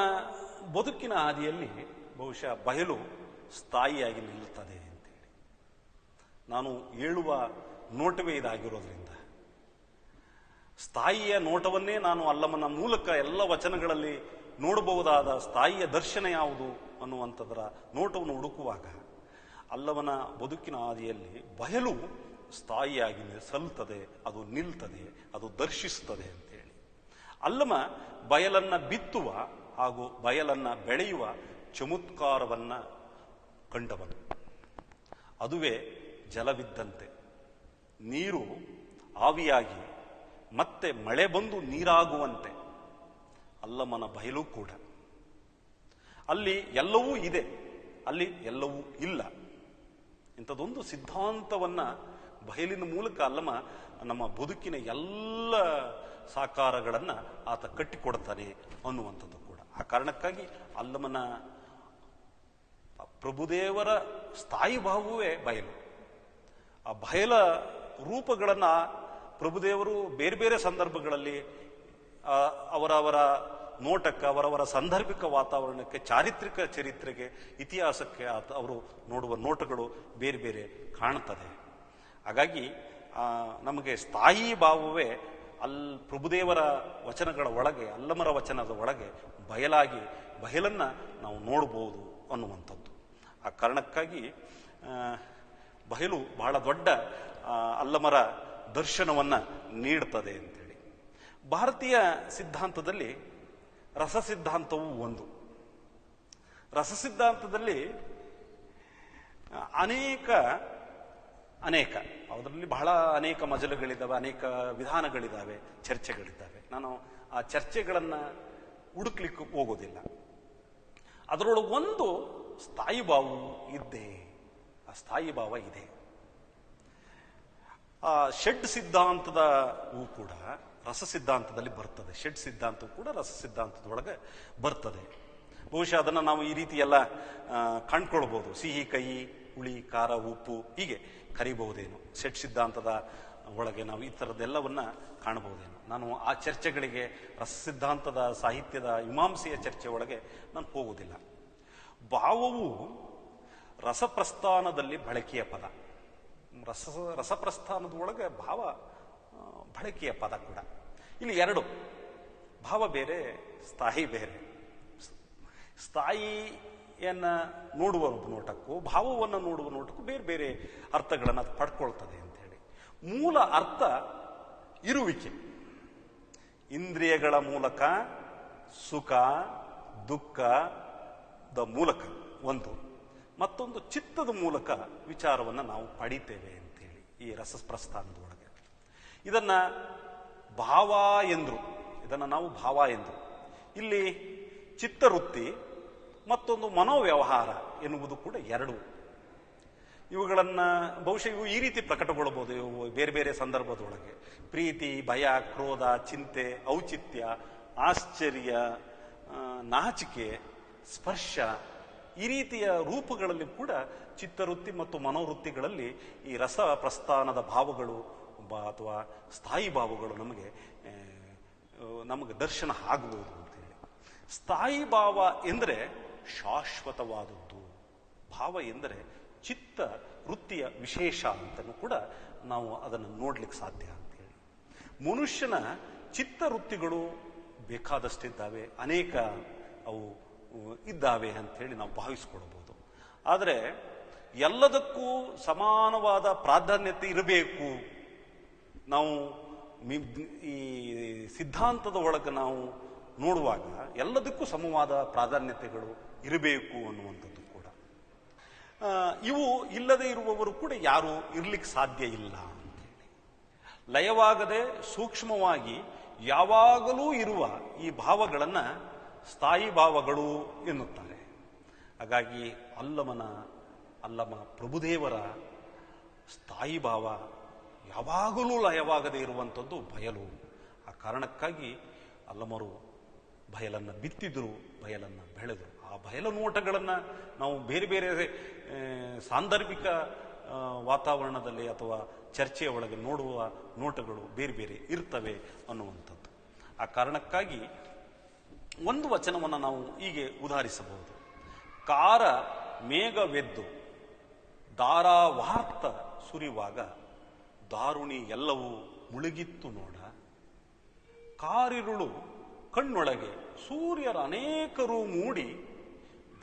ಬದುಕಿನ ಹಾದಿಯಲ್ಲಿ ಬಹುಶಃ ಬಯಲು ಸ್ಥಾಯಿಯಾಗಿ ನಿಲ್ಲುತ್ತದೆ ಅಂತೇಳಿ ನಾನು ಹೇಳುವ ನೋಟವೇ ಇದಾಗಿರೋದ್ರಿಂದ, ಸ್ಥಾಯಿಯ ನೋಟವನ್ನೇ ನಾನು ಅಲ್ಲಮನ ಮೂಲಕ ಎಲ್ಲ ವಚನಗಳಲ್ಲಿ ನೋಡಬಹುದಾದ ಸ್ಥಾಯಿಯ ದರ್ಶನ ಯಾವುದು ಅನ್ನುವಂಥದ್ರ ನೋಟವನ್ನು ಹುಡುಕುವಾಗ ಅಲ್ಲಮನ ಬದುಕಿನ ಹಾದಿಯಲ್ಲಿ ಬಯಲು ಸ್ಥಾಯಿಯಾಗಿ ಸಲ್ಲುತ್ತದೆ, ಅದು ನಿಲ್ತದೆ, ಅದು ದರ್ಶಿಸ್ತದೆ ಅಂತೇಳಿ. ಅಲ್ಲಮ ಬಯಲನ್ನ ಬಿತ್ತುವ ಹಾಗೂ ಬಯಲನ್ನ ಬೆಳೆಯುವ ಚಮತ್ಕಾರವನ್ನ ಕಂಡವನು. ಅದುವೇ ಜಲವಿದ್ದಂತೆ ನೀರು ಆವಿಯಾಗಿ ಮತ್ತೆ ಮಳೆ ಬಂದು ನೀರಾಗುವಂತೆ ಅಲ್ಲಮನ ಬಯಲು ಕೂಡ. ಅಲ್ಲಿ ಎಲ್ಲವೂ ಇದೆ, ಅಲ್ಲಿ ಎಲ್ಲವೂ ಇಲ್ಲ. ಇಂಥದ್ದೊಂದು ಸಿದ್ಧಾಂತವನ್ನ ಬಯಲಿನ ಮೂಲಕ ಅಲ್ಲಮ ನಮ್ಮ ಬದುಕಿನ ಎಲ್ಲ ಸಾಕಾರಗಳನ್ನ ಆತ ಕಟ್ಟಿಕೊಡ್ತಾನೆ ಅನ್ನುವಂಥದ್ದು ಕೂಡ. ಆ ಕಾರಣಕ್ಕಾಗಿ ಅಲ್ಲಮನ ಪ್ರಭುದೇವರ ಸ್ಥಾಯಿ ಭಾವವೇ ಬಯಲು. ಆ ಬಯಲ ರೂಪಗಳನ್ನ ಪ್ರಭುದೇವರು ಬೇರೆ ಬೇರೆ ಸಂದರ್ಭಗಳಲ್ಲಿ ಅವರವರ ನೋಟಕ್ಕೆ, ಅವರವರ ಸಾಂದರ್ಭಿಕ ವಾತಾವರಣಕ್ಕೆ, ಚಾರಿತ್ರಿಕ ಚರಿತ್ರೆಗೆ, ಇತಿಹಾಸಕ್ಕೆ ಅವರು ನೋಡುವ ನೋಟಗಳು ಬೇರೆ ಬೇರೆ ಕಾಣ್ತದೆ. ಹಾಗಾಗಿ ನಮಗೆ ಸ್ಥಾಯಿ ಭಾವವೇ ಪ್ರಭುದೇವರ ವಚನಗಳ ಒಳಗೆ, ಅಲ್ಲಮರ ವಚನದ ಒಳಗೆ ಬಯಲಾಗಿ ಬಯಲನ್ನ ನಾವು ನೋಡಬಹುದು ಅನ್ನುವಂಥದ್ದು. ಆ ಕಾರಣಕ್ಕಾಗಿ ಬಯಲು ಬಹಳ ದೊಡ್ಡ ಅಲ್ಲಮರ ದರ್ಶನವನ್ನ ನೀಡ್ತದೆ ಅಂತೇಳಿ. ಭಾರತೀಯ ಸಿದ್ಧಾಂತದಲ್ಲಿ ರಸ ಸಿದ್ಧಾಂತವೂ ಒಂದು. ರಸ ಸಿದ್ಧಾಂತದಲ್ಲಿ ಅನೇಕ ಅದರಲ್ಲಿ ಬಹಳ ಅನೇಕ ಮಜಲುಗಳಿದ್ದಾವೆ, ಅನೇಕ ವಿಧಾನಗಳಿದ್ದಾವೆ, ಚರ್ಚೆಗಳಿದ್ದಾವೆ. ನಾನು ಆ ಚರ್ಚೆಗಳನ್ನು ಹುಡುಕ್ಲಿಕ್ಕೆ ಹೋಗೋದಿಲ್ಲ. ಅದರೊಳಗೆ ಒಂದು ಸ್ಥಾಯಿ ಭಾವವು ಇದ್ದೇ, ಆ ಸ್ಥಾಯಿ ಭಾವ ಇದೆ. ಆ ಷಡ್ ಸಿದ್ಧಾಂತದವೂ ಕೂಡ ರಸ ಸಿದ್ಧಾಂತದಲ್ಲಿ ಬರ್ತದೆ. ಷಡ್ ಸಿದ್ಧಾಂತವೂ ಕೂಡ ರಸ ಸಿದ್ಧಾಂತದೊಳಗೆ ಬರ್ತದೆ. ಬಹುಶಃ ಅದನ್ನು ನಾವು ಈ ರೀತಿ ಎಲ್ಲ ಕಂಡ್ಕೊಳ್ಬಹುದು. ಸಿಹಿ, ಕಹಿ, ಹುಳಿ, ಖಾರ, ಉಪ್ಪು ಹೀಗೆ ಕರಿಬಹುದೇನು. ಷಡ್ ಸಿದ್ಧಾಂತದ ಒಳಗೆ ನಾವು ಈ ಥರದ್ದೆಲ್ಲವನ್ನ ಕಾಣಬಹುದೇನು. ನಾನು ಆ ಚರ್ಚೆಗಳಿಗೆ, ರಸ ಸಿದ್ಧಾಂತದ ಸಾಹಿತ್ಯದ ಮೀಮಾಂಸೆಯ ಚರ್ಚೆ ಒಳಗೆ ನಾನು ಹೋಗುವುದಿಲ್ಲ. ಭಾವವು ರಸಪ್ರಸ್ಥಾನದಲ್ಲಿ ಬಳಕೆಯ ಪದ. ರಸಪ್ರಸ್ಥಾನದ ಒಳಗೆ ಭಾವ ಬಳಕೆಯ ಪದ ಕೂಡ. ಇಲ್ಲಿ ಎರಡು, ಭಾವ ಬೇರೆ, ಸ್ಥಾಯಿ ಬೇರೆ. ಸ್ಥಾಯಿಯನ್ನ ನೋಡುವ ನೋಟಕ್ಕೂ ಭಾವವನ್ನು ನೋಡುವ ನೋಟಕ್ಕೂ ಬೇರೆ ಬೇರೆ ಅರ್ಥಗಳನ್ನು ಅದು ಪಡ್ಕೊಳ್ತದೆ ಅಂತೇಳಿ. ಮೂಲ ಅರ್ಥ ಇರುವಿಕೆ. ಇಂದ್ರಿಯಗಳ ಮೂಲಕ ಸುಖ ದುಃಖದ ಮೂಲಕ ಒಂದು, ಮತ್ತೊಂದು ಚಿತ್ತದ ಮೂಲಕ ವಿಚಾರವನ್ನು ನಾವು ಪಡಿತೇವೆ ಅಂತೇಳಿ ಈ ರಸಪ್ರಸ್ಥಾನದೊಳಗೆ. ಇದನ್ನ ಭಾವ ಎಂದ್ರು, ಇದನ್ನು ನಾವು ಭಾವ ಎಂದ್ರು. ಇಲ್ಲಿ ಚಿತ್ತವೃತ್ತಿ ಮತ್ತೊಂದು ಮನೋವ್ಯವಹಾರ ಎನ್ನುವುದು ಕೂಡ ಎರಡು. ಇವುಗಳನ್ನು ಬಹುಶಃ ಇವು ಈ ರೀತಿ ಪ್ರಕಟಗೊಳ್ಳಬಹುದು ಇವು ಬೇರೆ ಬೇರೆ ಸಂದರ್ಭದೊಳಗೆ. ಪ್ರೀತಿ, ಭಯ, ಕ್ರೋಧ, ಚಿಂತೆ, ಔಚಿತ್ಯ, ಆಶ್ಚರ್ಯ, ನಾಚಿಕೆ, ಸ್ಪರ್ಶ, ಈ ರೀತಿಯ ರೂಪಗಳಲ್ಲಿ ಕೂಡ ಚಿತ್ತವೃತ್ತಿ ಮತ್ತು ಮನೋವೃತ್ತಿಗಳಲ್ಲಿ ಈ ರಸ ಪ್ರಸ್ಥಾನದ ಭಾವಗಳು ಅಥವಾ ಸ್ಥಾಯಿ ಭಾವಗಳು ನಮಗೆ ದರ್ಶನ ಆಗಬಹುದು ಅಂತೇಳಿ. ಸ್ಥಾಯಿ ಭಾವ ಎಂದರೆ ಶಾಶ್ವತವಾದದ್ದು, ಭಾವ ಎಂದರೆ ಚಿತ್ತ ವೃತ್ತಿಯ ವಿಶೇಷ ಅಂತಲೂ ಕೂಡ ನಾವು ಅದನ್ನು ನೋಡ್ಲಿಕ್ಕೆ ಸಾಧ್ಯ ಅಂತೇಳಿ. ಮನುಷ್ಯನ ಚಿತ್ತವೃತ್ತಿಗಳು ಬೇಕಾದಷ್ಟಿದ್ದಾವೆ, ಅನೇಕ ಅವು ಇದ್ದಾವೆ ಅಂಥೇಳಿ ನಾವು ಭಾವಿಸ್ಕೊಳ್ಬೋದು. ಆದರೆ ಎಲ್ಲದಕ್ಕೂ ಸಮಾನವಾದ ಪ್ರಾಧಾನ್ಯತೆ ಇರಬೇಕು. ನಾವು ಈ ಸಿದ್ಧಾಂತದ ಒಳಗೆ ನಾವು ನೋಡುವಾಗ ಎಲ್ಲದಕ್ಕೂ ಸಮವಾದ ಪ್ರಾಧಾನ್ಯತೆಗಳು ಇರಬೇಕು ಅನ್ನುವಂಥದ್ದು ಕೂಡ. ಇವು ಇಲ್ಲದೆ ಇರುವವರು ಕೂಡ ಯಾರು ಇರ್ಲಿಕ್ಕೆ ಸಾಧ್ಯ ಇಲ್ಲ ಅಂತೇಳಿ. ಲಯವಾಗದೆ ಸೂಕ್ಷ್ಮವಾಗಿ ಯಾವಾಗಲೂ ಇರುವ ಈ ಭಾವಗಳನ್ನು ಸ್ಥಾಯಿ ಭಾವಗಳು ಎನ್ನುತ್ತಾರೆ. ಹಾಗಾಗಿ ಅಲ್ಲಮ ಪ್ರಭುದೇವರ ಸ್ಥಾಯಿ ಭಾವ ಯಾವಾಗಲೂ ಲಯವಾಗದೇ ಇರುವಂಥದ್ದು ಬಯಲು. ಆ ಕಾರಣಕ್ಕಾಗಿ ಅಲ್ಲಮರು ಬಯಲನ್ನು ಬಿತ್ತಿದ್ರು, ಬಯಲನ್ನು ಬೆಳೆದರು. ಆ ಬಯಲು ನೋಟಗಳನ್ನು ನಾವು ಬೇರೆ ಬೇರೆ ಸಾಂದರ್ಭಿಕ ವಾತಾವರಣದಲ್ಲಿ ಅಥವಾ ಚರ್ಚೆಯ ಒಳಗೆ ನೋಡುವ ನೋಟಗಳು ಬೇರೆ ಬೇರೆ ಇರ್ತವೆ ಅನ್ನುವಂಥದ್ದು. ಆ ಕಾರಣಕ್ಕಾಗಿ ಒಂದು ವಚನವನ್ನು ನಾವು ಹೀಗೆ ಉದಾಹರಿಸಬಹುದು. ಕಾರ ಮೇಘವೆದ್ದು ದಾರಾವಾರ್ತ ಸುರಿಯುವಾಗ ದಾರುಣಿ ಎಲ್ಲವೂ ಮುಳುಗಿತ್ತು ನೋಡ. ಕಾರಿರುಳು ಕಣ್ಣೊಳಗೆ ಸೂರ್ಯರ ಅನೇಕರು ಮೂಡಿ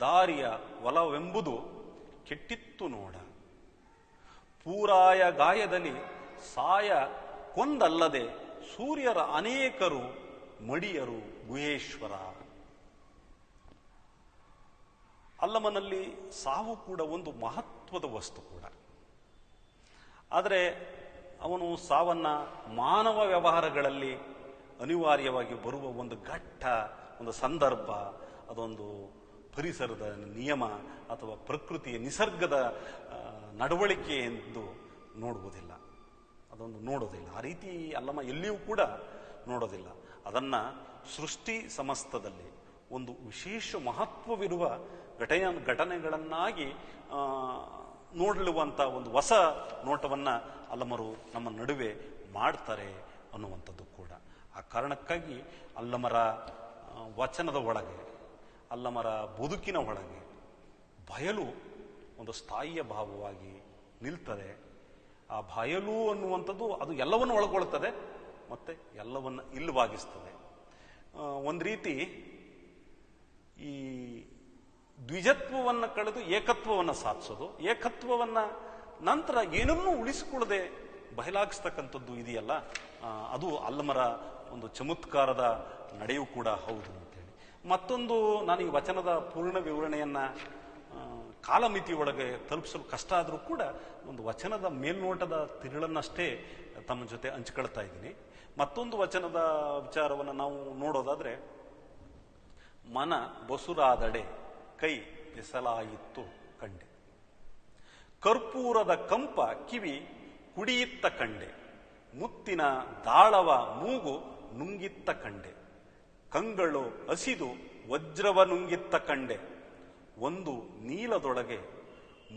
ದಾರಿಯ ಒಲವೆಂಬುದು ಕೆಟ್ಟಿತ್ತು ನೋಡ. ಪೂರಾಯ ಗಾಯದಲ್ಲಿ ಸಾಯ ಕೊಂದಲ್ಲದೆ ಸೂರ್ಯರ ಅನೇಕರು ಮಡಿಯರು ಗುಹೇಶ್ವರ. ಅಲ್ಲಮನಲ್ಲಿ ಸಾವು ಕೂಡ ಒಂದು ಮಹತ್ವದ ವಸ್ತು ಕೂಡ. ಆದರೆ ಅವನು ಸಾವನ್ನ ಮಾನವ ವ್ಯವಹಾರಗಳಲ್ಲಿ ಅನಿವಾರ್ಯವಾಗಿ ಬರುವ ಒಂದು ಘಟ್ಟ, ಒಂದು ಸಂದರ್ಭ, ಅದೊಂದು ಪರಿಸರದ ನಿಯಮ ಅಥವಾ ಪ್ರಕೃತಿಯ ನಿಸರ್ಗದ ನಡವಳಿಕೆ ಎಂದು ನೋಡುವುದಿಲ್ಲ, ಅದೊಂದು ನೋಡೋದಿಲ್ಲ. ಆ ರೀತಿ ಅಲ್ಲಮ ಎಲ್ಲಿಯೂ ಕೂಡ ನೋಡೋದಿಲ್ಲ. ಅದನ್ನ ಸೃಷ್ಟಿ ಸಮಸ್ತದಲ್ಲಿ ಒಂದು ವಿಶೇಷ ಮಹತ್ವವಿರುವ ಘಟನೆಗಳನ್ನಾಗಿ ನೋಡಲುವಂಥ ಒಂದು ಹೊಸ ನೋಟವನ್ನು ಅಲ್ಲಮರು ನಮ್ಮ ನಡುವೆ ಮಾಡ್ತಾರೆ ಅನ್ನುವಂಥದ್ದು ಕೂಡ. ಆ ಕಾರಣಕ್ಕಾಗಿ ಅಲ್ಲಮರ ವಚನದ ಒಳಗೆ, ಅಲ್ಲಮರ ಬದುಕಿನ ಒಳಗೆ ಬಯಲು ಒಂದು ಸ್ಥಾಯಿಯ ಭಾವವಾಗಿ ನಿಲ್ತದೆ. ಆ ಬಯಲು ಅನ್ನುವಂಥದ್ದು ಅದು ಎಲ್ಲವನ್ನು ಒಳಗೊಳ್ಳುತ್ತದೆ ಮತ್ತೆ ಎಲ್ಲವನ್ನು ಇಲ್ಲವಾಗಿಸ್ತದೆ. ಒಂದು ರೀತಿ ಈ ದ್ವಿಜತ್ವವನ್ನು ಕಳೆದು ಏಕತ್ವವನ್ನು ಸಾಧಿಸೋದು, ಏಕತ್ವವನ್ನು ನಂತರ ಏನನ್ನೂ ಉಳಿಸಿಕೊಳ್ಳದೆ ಬಯಲಾಗಿಸ್ತಕ್ಕಂಥದ್ದು ಇದೆಯಲ್ಲ, ಅದು ಅಲ್ಲಮರ ಒಂದು ಚಮತ್ಕಾರದ ನಡೆಯೂ ಕೂಡ ಹೌದು ಅಂತೇಳಿ. ಮತ್ತೊಂದು, ನಾನು ಈ ವಚನದ ಪೂರ್ಣ ವಿವರಣೆಯನ್ನ ಕಾಲಮಿತಿ ಒಳಗೆ ತಲುಪಿಸಲು ಕಷ್ಟ ಆದರೂ ಕೂಡ ಒಂದು ವಚನದ ಮೇಲ್ನೋಟದ ತಿರುಳನ್ನಷ್ಟೇ ತಮ್ಮ ಜೊತೆ ಹಂಚ್ಕೊಳ್ತಾ ಇದ್ದೀನಿ. ಮತ್ತೊಂದು ವಚನದ ವಿಚಾರವನ್ನು ನಾವು ನೋಡೋದಾದ್ರೆ, ಮನ ಬಸುರಾದಡೆ ಕೈ ಬೆಸಲಾಯಿತ್ತು ಕಂಡೆ, ಕರ್ಪೂರದ ಕಂಪ ಕಿವಿ ಕುಡಿಯಿತ್ತ ಕಂಡೆ, ಮುತ್ತಿನ ದಾಳವ ಮೂಗು ನುಂಗಿತ್ತ ಕಂಡೆ, ಕಂಗಳು ಹಸಿದು ವಜ್ರವ ನುಂಗಿತ್ತ ಕಂಡೆ, ಒಂದು ನೀಲದೊಳಗೆ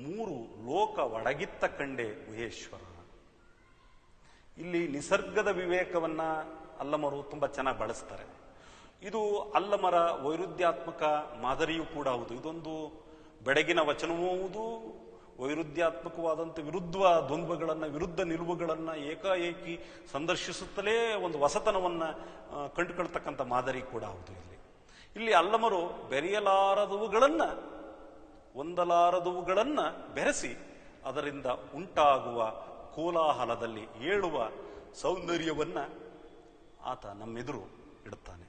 ಮೂರು ಲೋಕ ಒಡಗಿತ್ತ ಕಂಡೆ ಗುಹೇಶ್ವರ. ಇಲ್ಲಿ ನಿಸರ್ಗದ ವಿವೇಕವನ್ನ ಅಲ್ಲಮರು ತುಂಬಾ ಚೆನ್ನಾಗಿ ಬಳಸ್ತಾರೆ. ಇದು ಅಲ್ಲಮರ ವೈರುಧ್ಯಾತ್ಮಕ ಮಾದರಿಯೂ ಕೂಡ ಹೌದು. ಇದೊಂದು ಬೆಳಗಿನ ವಚನವೂ ಹೌದು, ವೈರುಧ್ಯಾತ್ಮಕವಾದಂಥ ವಿರುದ್ಧ ದ್ವಂದ್ವಗಳನ್ನು, ವಿರುದ್ಧ ನಿಲುವುಗಳನ್ನು ಏಕಾಏಕಿ ಸಂದರ್ಶಿಸುತ್ತಲೇ ಒಂದು ಹೊಸತನವನ್ನು ಕಂಡುಕೊಳ್ತಕ್ಕಂಥ ಮಾದರಿ ಕೂಡ ಹೌದು. ಇಲ್ಲಿ ಅಲ್ಲಮರು ಬೆರೆಯಲಾರದವುಗಳನ್ನು, ಹೊಂದಲಾರದವುಗಳನ್ನು ಬೆರೆಸಿ ಅದರಿಂದ ಉಂಟಾಗುವ ಕೋಲಾಹಲದಲ್ಲಿ ಏಳುವ ಸೌಂದರ್ಯವನ್ನು ಆತ ನಮ್ಮೆದುರು ಇಡುತ್ತಾನೆ.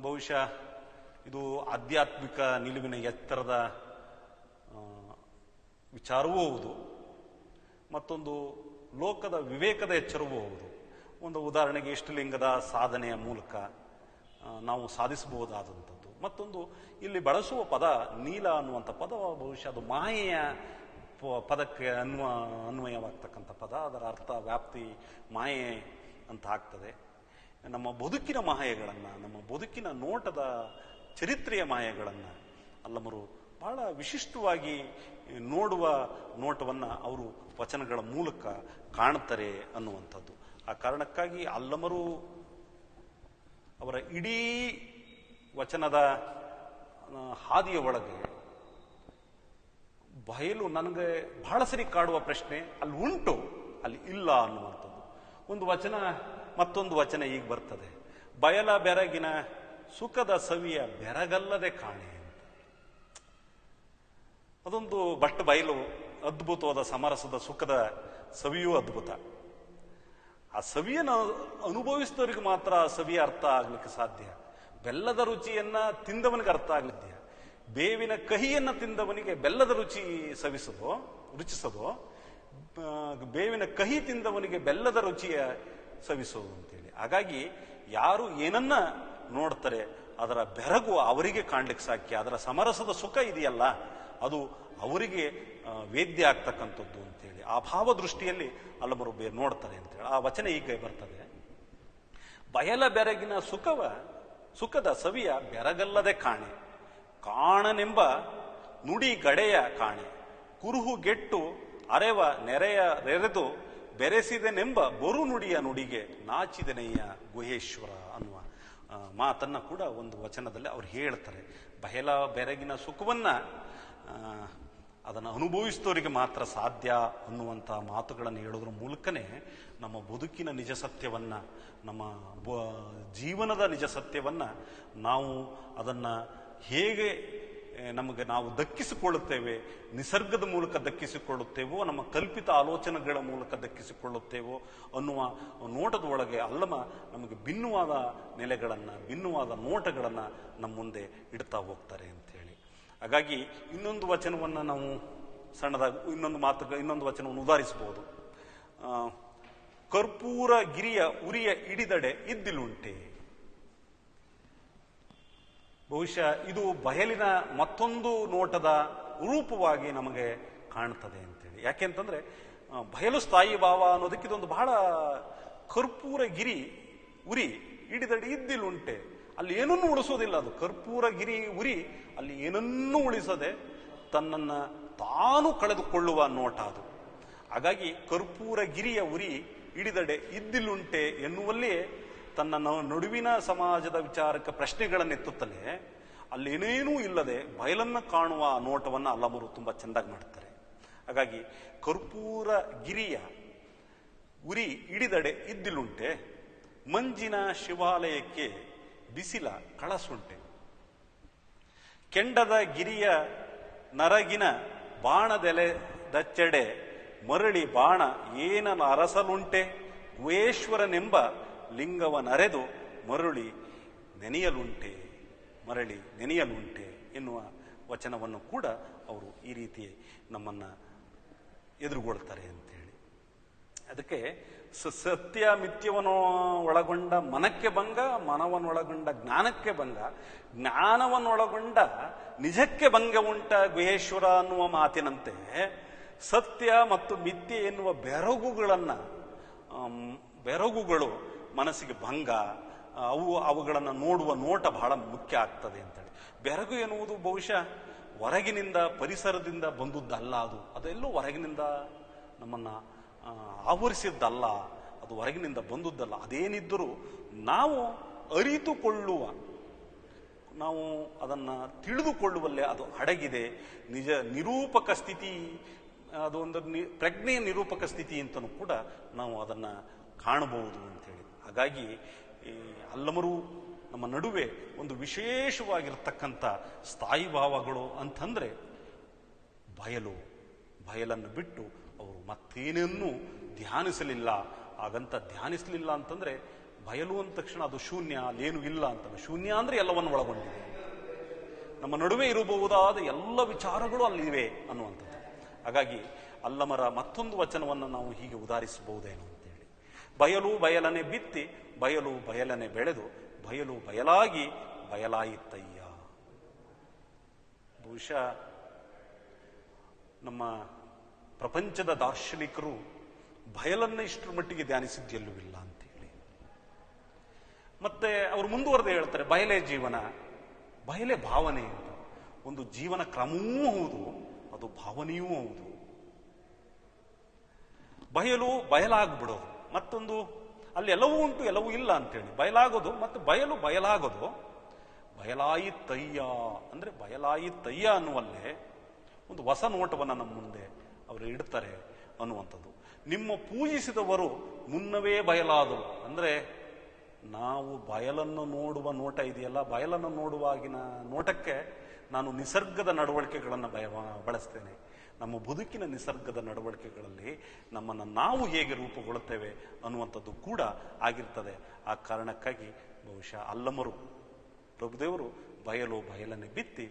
ಬಹುಶಃ ಇದು ಆಧ್ಯಾತ್ಮಿಕ ನಿಲುವಿನ ಎತ್ತರದ ವಿಚಾರವೂ ಹೌದು, ಮತ್ತೊಂದು ಲೋಕದ ವಿವೇಕದ ಎಚ್ಚರವೂ ಹೌದು. ಒಂದು ಉದಾಹರಣೆಗೆ ಇಷ್ಟಲಿಂಗದ ಸಾಧನೆಯ ಮೂಲಕ ನಾವು ಸಾಧಿಸಬಹುದಾದಂಥದ್ದು. ಮತ್ತೊಂದು ಇಲ್ಲಿ ಬಳಸುವ ಪದ ನೀಲ ಅನ್ನುವಂಥ ಪದ ಬಹುಶಃ ಅದು ಮಾಯೆಯ ಪದಕ್ಕೆ ಅನ್ವಯವಾಗ್ತಕ್ಕಂಥ ಪದ. ಅದರ ಅರ್ಥ ವ್ಯಾಪ್ತಿ ಮಾಯೆ ಅಂತ ಆಗ್ತದೆ. ನಮ್ಮ ಬದುಕಿನ ಮಾಯೆಗಳನ್ನು, ನಮ್ಮ ಬದುಕಿನ ನೋಟದ ಚರಿತ್ರೆಯ ಮಾಯೆಗಳನ್ನು ಅಲ್ಲಮರು ಬಹಳ ವಿಶಿಷ್ಟವಾಗಿ ನೋಡುವ ನೋಟವನ್ನು ಅವರು ವಚನಗಳ ಮೂಲಕ ಕಾಣ್ತಾರೆ ಅನ್ನುವಂಥದ್ದು. ಆ ಕಾರಣಕ್ಕಾಗಿ ಅಲ್ಲಮರು ಅವರ ಇಡೀ ವಚನದ ಹಾದಿಯ ಒಳಗೆ ಬಯಲು ನನಗೆ ಬಹಳ ಸರಿ ಕಾಡುವ ಪ್ರಶ್ನೆ ಅಲ್ಲಿ ಉಂಟು, ಅಲ್ಲಿ ಇಲ್ಲ ಅನ್ನುವಂಥದ್ದು. ಒಂದು ವಚನ ಮತ್ತೊಂದು ವಚನ ಈಗ ಬರ್ತದೆ, ಬಯಲ ಬೆರಗಿನ ಸುಖದ ಸವಿಯ ಬೆರಗಲ್ಲದೆ ಕಾಣೆ ಅಂತ. ಅದೊಂದು ಬಟ್ಟ ಬಯಲು ಅದ್ಭುತವಾದ ಸಮರಸದ ಸುಖದ ಸವಿಯೂ ಅದ್ಭುತ. ಆ ಸವಿಯನ್ನು ಅನುಭವಿಸಿದವರಿಗೆ ಮಾತ್ರ ಆ ಸವಿಯ ಅರ್ಥ ಆಗ್ಲಿಕ್ಕೆ ಸಾಧ್ಯ. ಬೆಲ್ಲದ ರುಚಿಯನ್ನ ತಿಂದವನಿಗೆ ಅರ್ಥ ಆಗ್ಲಿದ್ಯ, ಬೇವಿನ ಕಹಿಯನ್ನ ತಿಂದವನಿಗೆ ಬೆಲ್ಲದ ರುಚಿ ರುಚಿಸೋದು, ಬೇವಿನ ಕಹಿ ತಿಂದವನಿಗೆ ಬೆಲ್ಲದ ರುಚಿಯ ಸವಿಸೋದು ಅಂತೇಳಿ. ಹಾಗಾಗಿ ಯಾರು ಏನನ್ನ ನೋಡ್ತಾರೆ ಅದರ ಬೆರಗು ಅವರಿಗೆ ಕಾಣ್ಲಿಕ್ಕೆ ಸಾಧ್ಯ. ಅದರ ಸಮರಸದ ಸುಖ ಇದೆಯಲ್ಲ ಅದು ಅವರಿಗೆ ವೇದ್ಯ ಆಗ್ತಕ್ಕಂಥದ್ದು ಅಂತೇಳಿ ಆ ಭಾವ ದೃಷ್ಟಿಯಲ್ಲಿ ಅಲ್ಲಮರು ನೋಡ್ತಾರೆ ಅಂತೇಳಿ ಆ ವಚನ ಈಗ ಬರ್ತದೆ. ಬಯಲ ಬೆರಗಿನ ಸುಖದ ಸವಿಯ ಬೆರಗಲ್ಲದೆ ಕಾಣೆ, ಕಾಣನೆಂಬ ನುಡಿ ಗಡೆಯ ಕಾಣೆ, ಕುರುಹು ಗೆಟ್ಟು ಅರೆವ ನೆರೆದು ಬೆರೆಸಿದೆನೆಂಬ ಬರು ನುಡಿಯ ನುಡಿಗೆ ನಾಚಿದನೆಯ ಗುಹೇಶ್ವರ ಅನ್ನುವ ಮಾತನ್ನ ಕೂಡ ಒಂದು ವಚನದಲ್ಲಿ ಅವ್ರು ಹೇಳ್ತಾರೆ. ಬಯಲ ಬೆರಗಿನ ಸುಖವನ್ನ ಅದನ್ನು ಅನುಭವಿಸಿದವರಿಗೆ ಮಾತ್ರ ಸಾಧ್ಯ ಅನ್ನುವಂಥ ಮಾತುಗಳನ್ನು ಹೇಳೋದ್ರ ಮೂಲಕನೇ ನಮ್ಮ ಬದುಕಿನ ನಿಜ ಸತ್ಯವನ್ನ, ನಮ್ಮ ಜೀವನದ ನಿಜ ಸತ್ಯವನ್ನ ನಾವು ಅದನ್ನ ಹೇಗೆ ನಮಗೆ ನಾವು ದಕ್ಕಿಸಿಕೊಳ್ಳುತ್ತೇವೆ, ನಿಸರ್ಗದ ಮೂಲಕ ದಕ್ಕಿಸಿಕೊಳ್ಳುತ್ತೇವೋ, ನಮ್ಮ ಕಲ್ಪಿತ ಆಲೋಚನೆಗಳ ಮೂಲಕ ದಕ್ಕಿಸಿಕೊಳ್ಳುತ್ತೇವೋ ಅನ್ನುವ ನೋಟದ ಒಳಗೆ ಅಲ್ಲಮ ನಮಗೆ ಭಿನ್ನವಾದ ನೆಲೆಗಳನ್ನು, ಭಿನ್ನವಾದ ನೋಟಗಳನ್ನು ನಮ್ಮ ಮುಂದೆ ಇಡ್ತಾ ಹೋಗ್ತಾರೆ ಅಂತೇಳಿ. ಹಾಗಾಗಿ ಇನ್ನೊಂದು ವಚನವನ್ನು ನಾವು ಸಣ್ಣದಾಗಿ ಇನ್ನೊಂದು ವಚನವನ್ನು ಉದಾಹರಿಸಬಹುದು. ಕರ್ಪೂರ ಗಿರಿಯ ಉರಿಯ ಹಿಡಿದಡೆ ಇದ್ದಿಲುಂಟೆ. ಬಹುಶಃ ಇದು ಬಯಲಿನ ಮತ್ತೊಂದು ನೋಟದ ರೂಪವಾಗಿ ನಮಗೆ ಕಾಣ್ತದೆ ಅಂತೇಳಿ. ಯಾಕೆಂತಂದ್ರೆ ಬಯಲು ಸ್ಥಾಯಿ ಭಾವ ಅನ್ನೋದಕ್ಕೆ ಇದೊಂದು ಬಹಳ ಕರ್ಪೂರ ಗಿರಿ ಉರಿ ಹಿಡಿದಡಿ ಇದ್ದಿಲುಂಟೆ. ಅಲ್ಲಿ ಏನನ್ನೂ ಉಳಿಸೋದಿಲ್ಲ. ಅದು ಕರ್ಪೂರ ಗಿರಿ ಉರಿ ಅಲ್ಲಿ ಏನನ್ನೂ ಉಳಿಸದೆ ತನ್ನನ್ನ ತಾನು ಕಳೆದುಕೊಳ್ಳುವ ನೋಟ ಅದು. ಹಾಗಾಗಿ ಕರ್ಪೂರ ಗಿರಿಯ ಉರಿ ಹಿಡಿದಡೆ ಇದ್ದಿಲುಂಟೆ ಎನ್ನುವಲ್ಲಿಯೇ ತನ್ನ ನಡುವಿನ ಸಮಾಜದ ವಿಚಾರಕ್ಕೆ ಪ್ರಶ್ನೆಗಳನ್ನೆತ್ತುತ್ತಲೇ ಅಲ್ಲೇನೇನೂ ಇಲ್ಲದೆ ಬಯಲನ್ನು ಕಾಣುವ ನೋಟವನ್ನು ಅಲ್ಲಮರು ತುಂಬಾ ಚೆಂದಾಗಿ ಮಾಡ್ತಾರೆ. ಹಾಗಾಗಿ ಕರ್ಪೂರ ಗಿರಿಯ ಉರಿ ಹಿಡಿದಡೆ ಇದ್ದಿಲುಂಟೆ, ಮಂಜಿನ ಶಿವಾಲಯಕ್ಕೆ ಬಿಸಿಲ ಕಳಸುಂಟೆ, ಕೆಂಡದ ಗಿರಿಯ ನರಗಿನ ಬಾಣದೆಲೆ ದಚ್ಚೆಡೆ ಮರಳಿ ಬಾಣ ಏನನ ಅರಸಲುಂಟೆ, ಗುಹೇಶ್ವರನೆಂಬ ಲಿಂಗವನರೆದು ಮರಳಿ ನೆನೆಯಲುಂಟೆ ಎನ್ನುವ ವಚನವನ್ನು ಕೂಡ ಅವರು ಈ ರೀತಿ ನಮ್ಮನ್ನ ಎದುರುಗೊಳ್ತಾರೆ ಅಂತೇಳಿ. ಅದಕ್ಕೆ ಸತ್ಯ ಮಿಥ್ಯವನ್ನು ಒಳಗೊಂಡ ಮನಕ್ಕೆ ಭಂಗ, ಮನವನ್ನೊಳಗೊಂಡ ಜ್ಞಾನಕ್ಕೆ ಭಂಗ, ಜ್ಞಾನವನ್ನೊಳಗೊಂಡ ನಿಜಕ್ಕೆ ಭಂಗ ಉಂಟ ಗುಹೇಶ್ವರ ಅನ್ನುವ ಮಾತಿನಂತೆ ಸತ್ಯ ಮತ್ತು ಮಿಥ್ಯೆ ಎನ್ನುವ ಬೆರಗುಗಳು ಮನಸ್ಸಿಗೆ ಭಂಗ, ಅವುಗಳನ್ನು ನೋಡುವ ನೋಟ ಬಹಳ ಮುಖ್ಯ ಆಗ್ತದೆ ಅಂತೇಳಿ. ಬೆರಗು ಎನ್ನುವುದು ಬಹುಶಃ ಹೊರಗಿನಿಂದ ಪರಿಸರದಿಂದ ಬಂದುದಲ್ಲ. ಅದೆಲ್ಲೋ ಹೊರಗಿನಿಂದ ನಮ್ಮನ್ನ ಆವರಿಸಿದ್ದಲ್ಲ, ಅದು ಹೊರಗಿನಿಂದ ಬಂದುದಲ್ಲ. ಅದೇನಿದ್ದರೂ ನಾವು ಅರಿತುಕೊಳ್ಳುವ ನಾವು ಅದನ್ನು ತಿಳಿದುಕೊಳ್ಳುವಲ್ಲೇ ಅದು ಅಡಗಿದೆ. ನಿಜ ನಿರೂಪಕ ಸ್ಥಿತಿ, ಅದು ಒಂದು ಪ್ರಜ್ಞೆಯ ನಿರೂಪಕ ಸ್ಥಿತಿ ಅಂತಲೂ ಕೂಡ ನಾವು ಅದನ್ನು ಕಾಣಬಹುದು ಅಂತೇಳಿ. ಹಾಗಾಗಿ ಈ ಅಲ್ಲಮರು ನಮ್ಮ ನಡುವೆ ಒಂದು ವಿಶೇಷವಾಗಿರತಕ್ಕಂಥ ಸ್ಥಾಯಿ ಭಾವಗಳು ಅಂತಂದರೆ ಬಯಲನ್ನು ಬಿಟ್ಟು ಅವರು ಮತ್ತೇನನ್ನೂ ಧ್ಯಾನಿಸಲಿಲ್ಲ. ಹಾಗಂತ ಧ್ಯಾನಿಸಲಿಲ್ಲ ಅಂತಂದರೆ ಬಯಲು ಅಂದ ತಕ್ಷಣ ಅದು ಶೂನ್ಯ, ಅಲ್ಲೇನು ಇಲ್ಲ ಅಂತ. ಶೂನ್ಯ ಅಂದರೆ ಎಲ್ಲವನ್ನು ಒಳಗೊಂಡಿದೆ, ನಮ್ಮ ನಡುವೆ ಇರಬಹುದಾದ ಎಲ್ಲ ವಿಚಾರಗಳು ಅಲ್ಲಿವೆ ಅನ್ನುವಂಥದ್ದು. ಹಾಗಾಗಿ ಅಲ್ಲಮರ ಮತ್ತೊಂದು ವಚನವನ್ನು ನಾವು ಹೀಗೆ ಉದಾಹರಿಸಬಹುದೇನೋ ಅಂತೇಳಿ, ಬಯಲನೆ ಬಿತ್ತಿ ಬಯಲನೆ ಬೆಳೆದು ಬಯಲಾಗಿ ಬಯಲಾಯಿತಯ್ಯ. ಬಹುಶಃ ನಮ್ಮ ಪ್ರಪಂಚದ ದಾರ್ಶನಿಕರು ಬಯಲನ್ನ ಇಷ್ಟರ ಮಟ್ಟಿಗೆ ಧ್ಯಾನಿಸಿದ್ದೆಲ್ಲೂ ಇಲ್ಲ ಅಂತೇಳಿ. ಮತ್ತೆ ಅವರು ಮುಂದುವರೆದು ಹೇಳ್ತಾರೆ, ಬಯಲೇ ಜೀವನ, ಬಯಲೇ ಭಾವನೆ ಅಂತ. ಒಂದು ಜೀವನ ಕ್ರಮವೂ ಹೌದು, ಅದು ಭಾವನೆಯೂ ಹೌದು. ಬಯಲಾಗ್ಬಿಡೋದು, ಮತ್ತೊಂದು ಅಲ್ಲಿ ಎಲ್ಲವೂ ಉಂಟು ಎಲ್ಲವೂ ಇಲ್ಲ ಅಂತೇಳಿ ಬಯಲಾಗೋದು, ಮತ್ತು ಬಯಲಾಗೋದು. ಬಯಲಾಯಿತಯ್ಯ ಅಂದ್ರೆ ಬಯಲಾಯಿತಯ್ಯ ಅನ್ನುವಲ್ಲೇ ಒಂದು ಹೊಸ ನೋಟವನ್ನು ನಮ್ಮ ಮುಂದೆ ಅವರು ಇಡ್ತಾರೆ ಅನ್ನುವಂಥದ್ದು. ನಿಮ್ಮ ಪೂಜಿಸಿದವರು ಮುನ್ನವೇ ಬಯಲಾದರು ಅಂದ್ರೆ ನಾವು ಬಯಲನ್ನು ನೋಡುವ ನೋಟ ಇದೆಯಲ್ಲ, ಬಯಲನ್ನು ನೋಡುವಾಗಿನ ನೋಟಕ್ಕೆ ನಾನು ನಿಸರ್ಗದ ನಡವಳಿಕೆಗಳನ್ನು ಬಳಸ್ತೇನೆ. ನಮ್ಮ ಬದುಕಿನ ನಿಸರ್ಗದ ನಡವಳಿಕೆಗಳಲ್ಲಿ ನಮ್ಮನ್ನು ನಾವು ಹೇಗೆ ರೂಪುಗೊಳ್ಳುತ್ತೇವೆ ಅನ್ನುವಂಥದ್ದು ಕೂಡ ಆಗಿರ್ತದೆ. ಆ ಕಾರಣಕ್ಕಾಗಿ ಬಹುಶಃ ಅಲ್ಲಮರು ಪ್ರಭುದೇವರು ಬಯಲನೆ ಬಿತ್ತಿ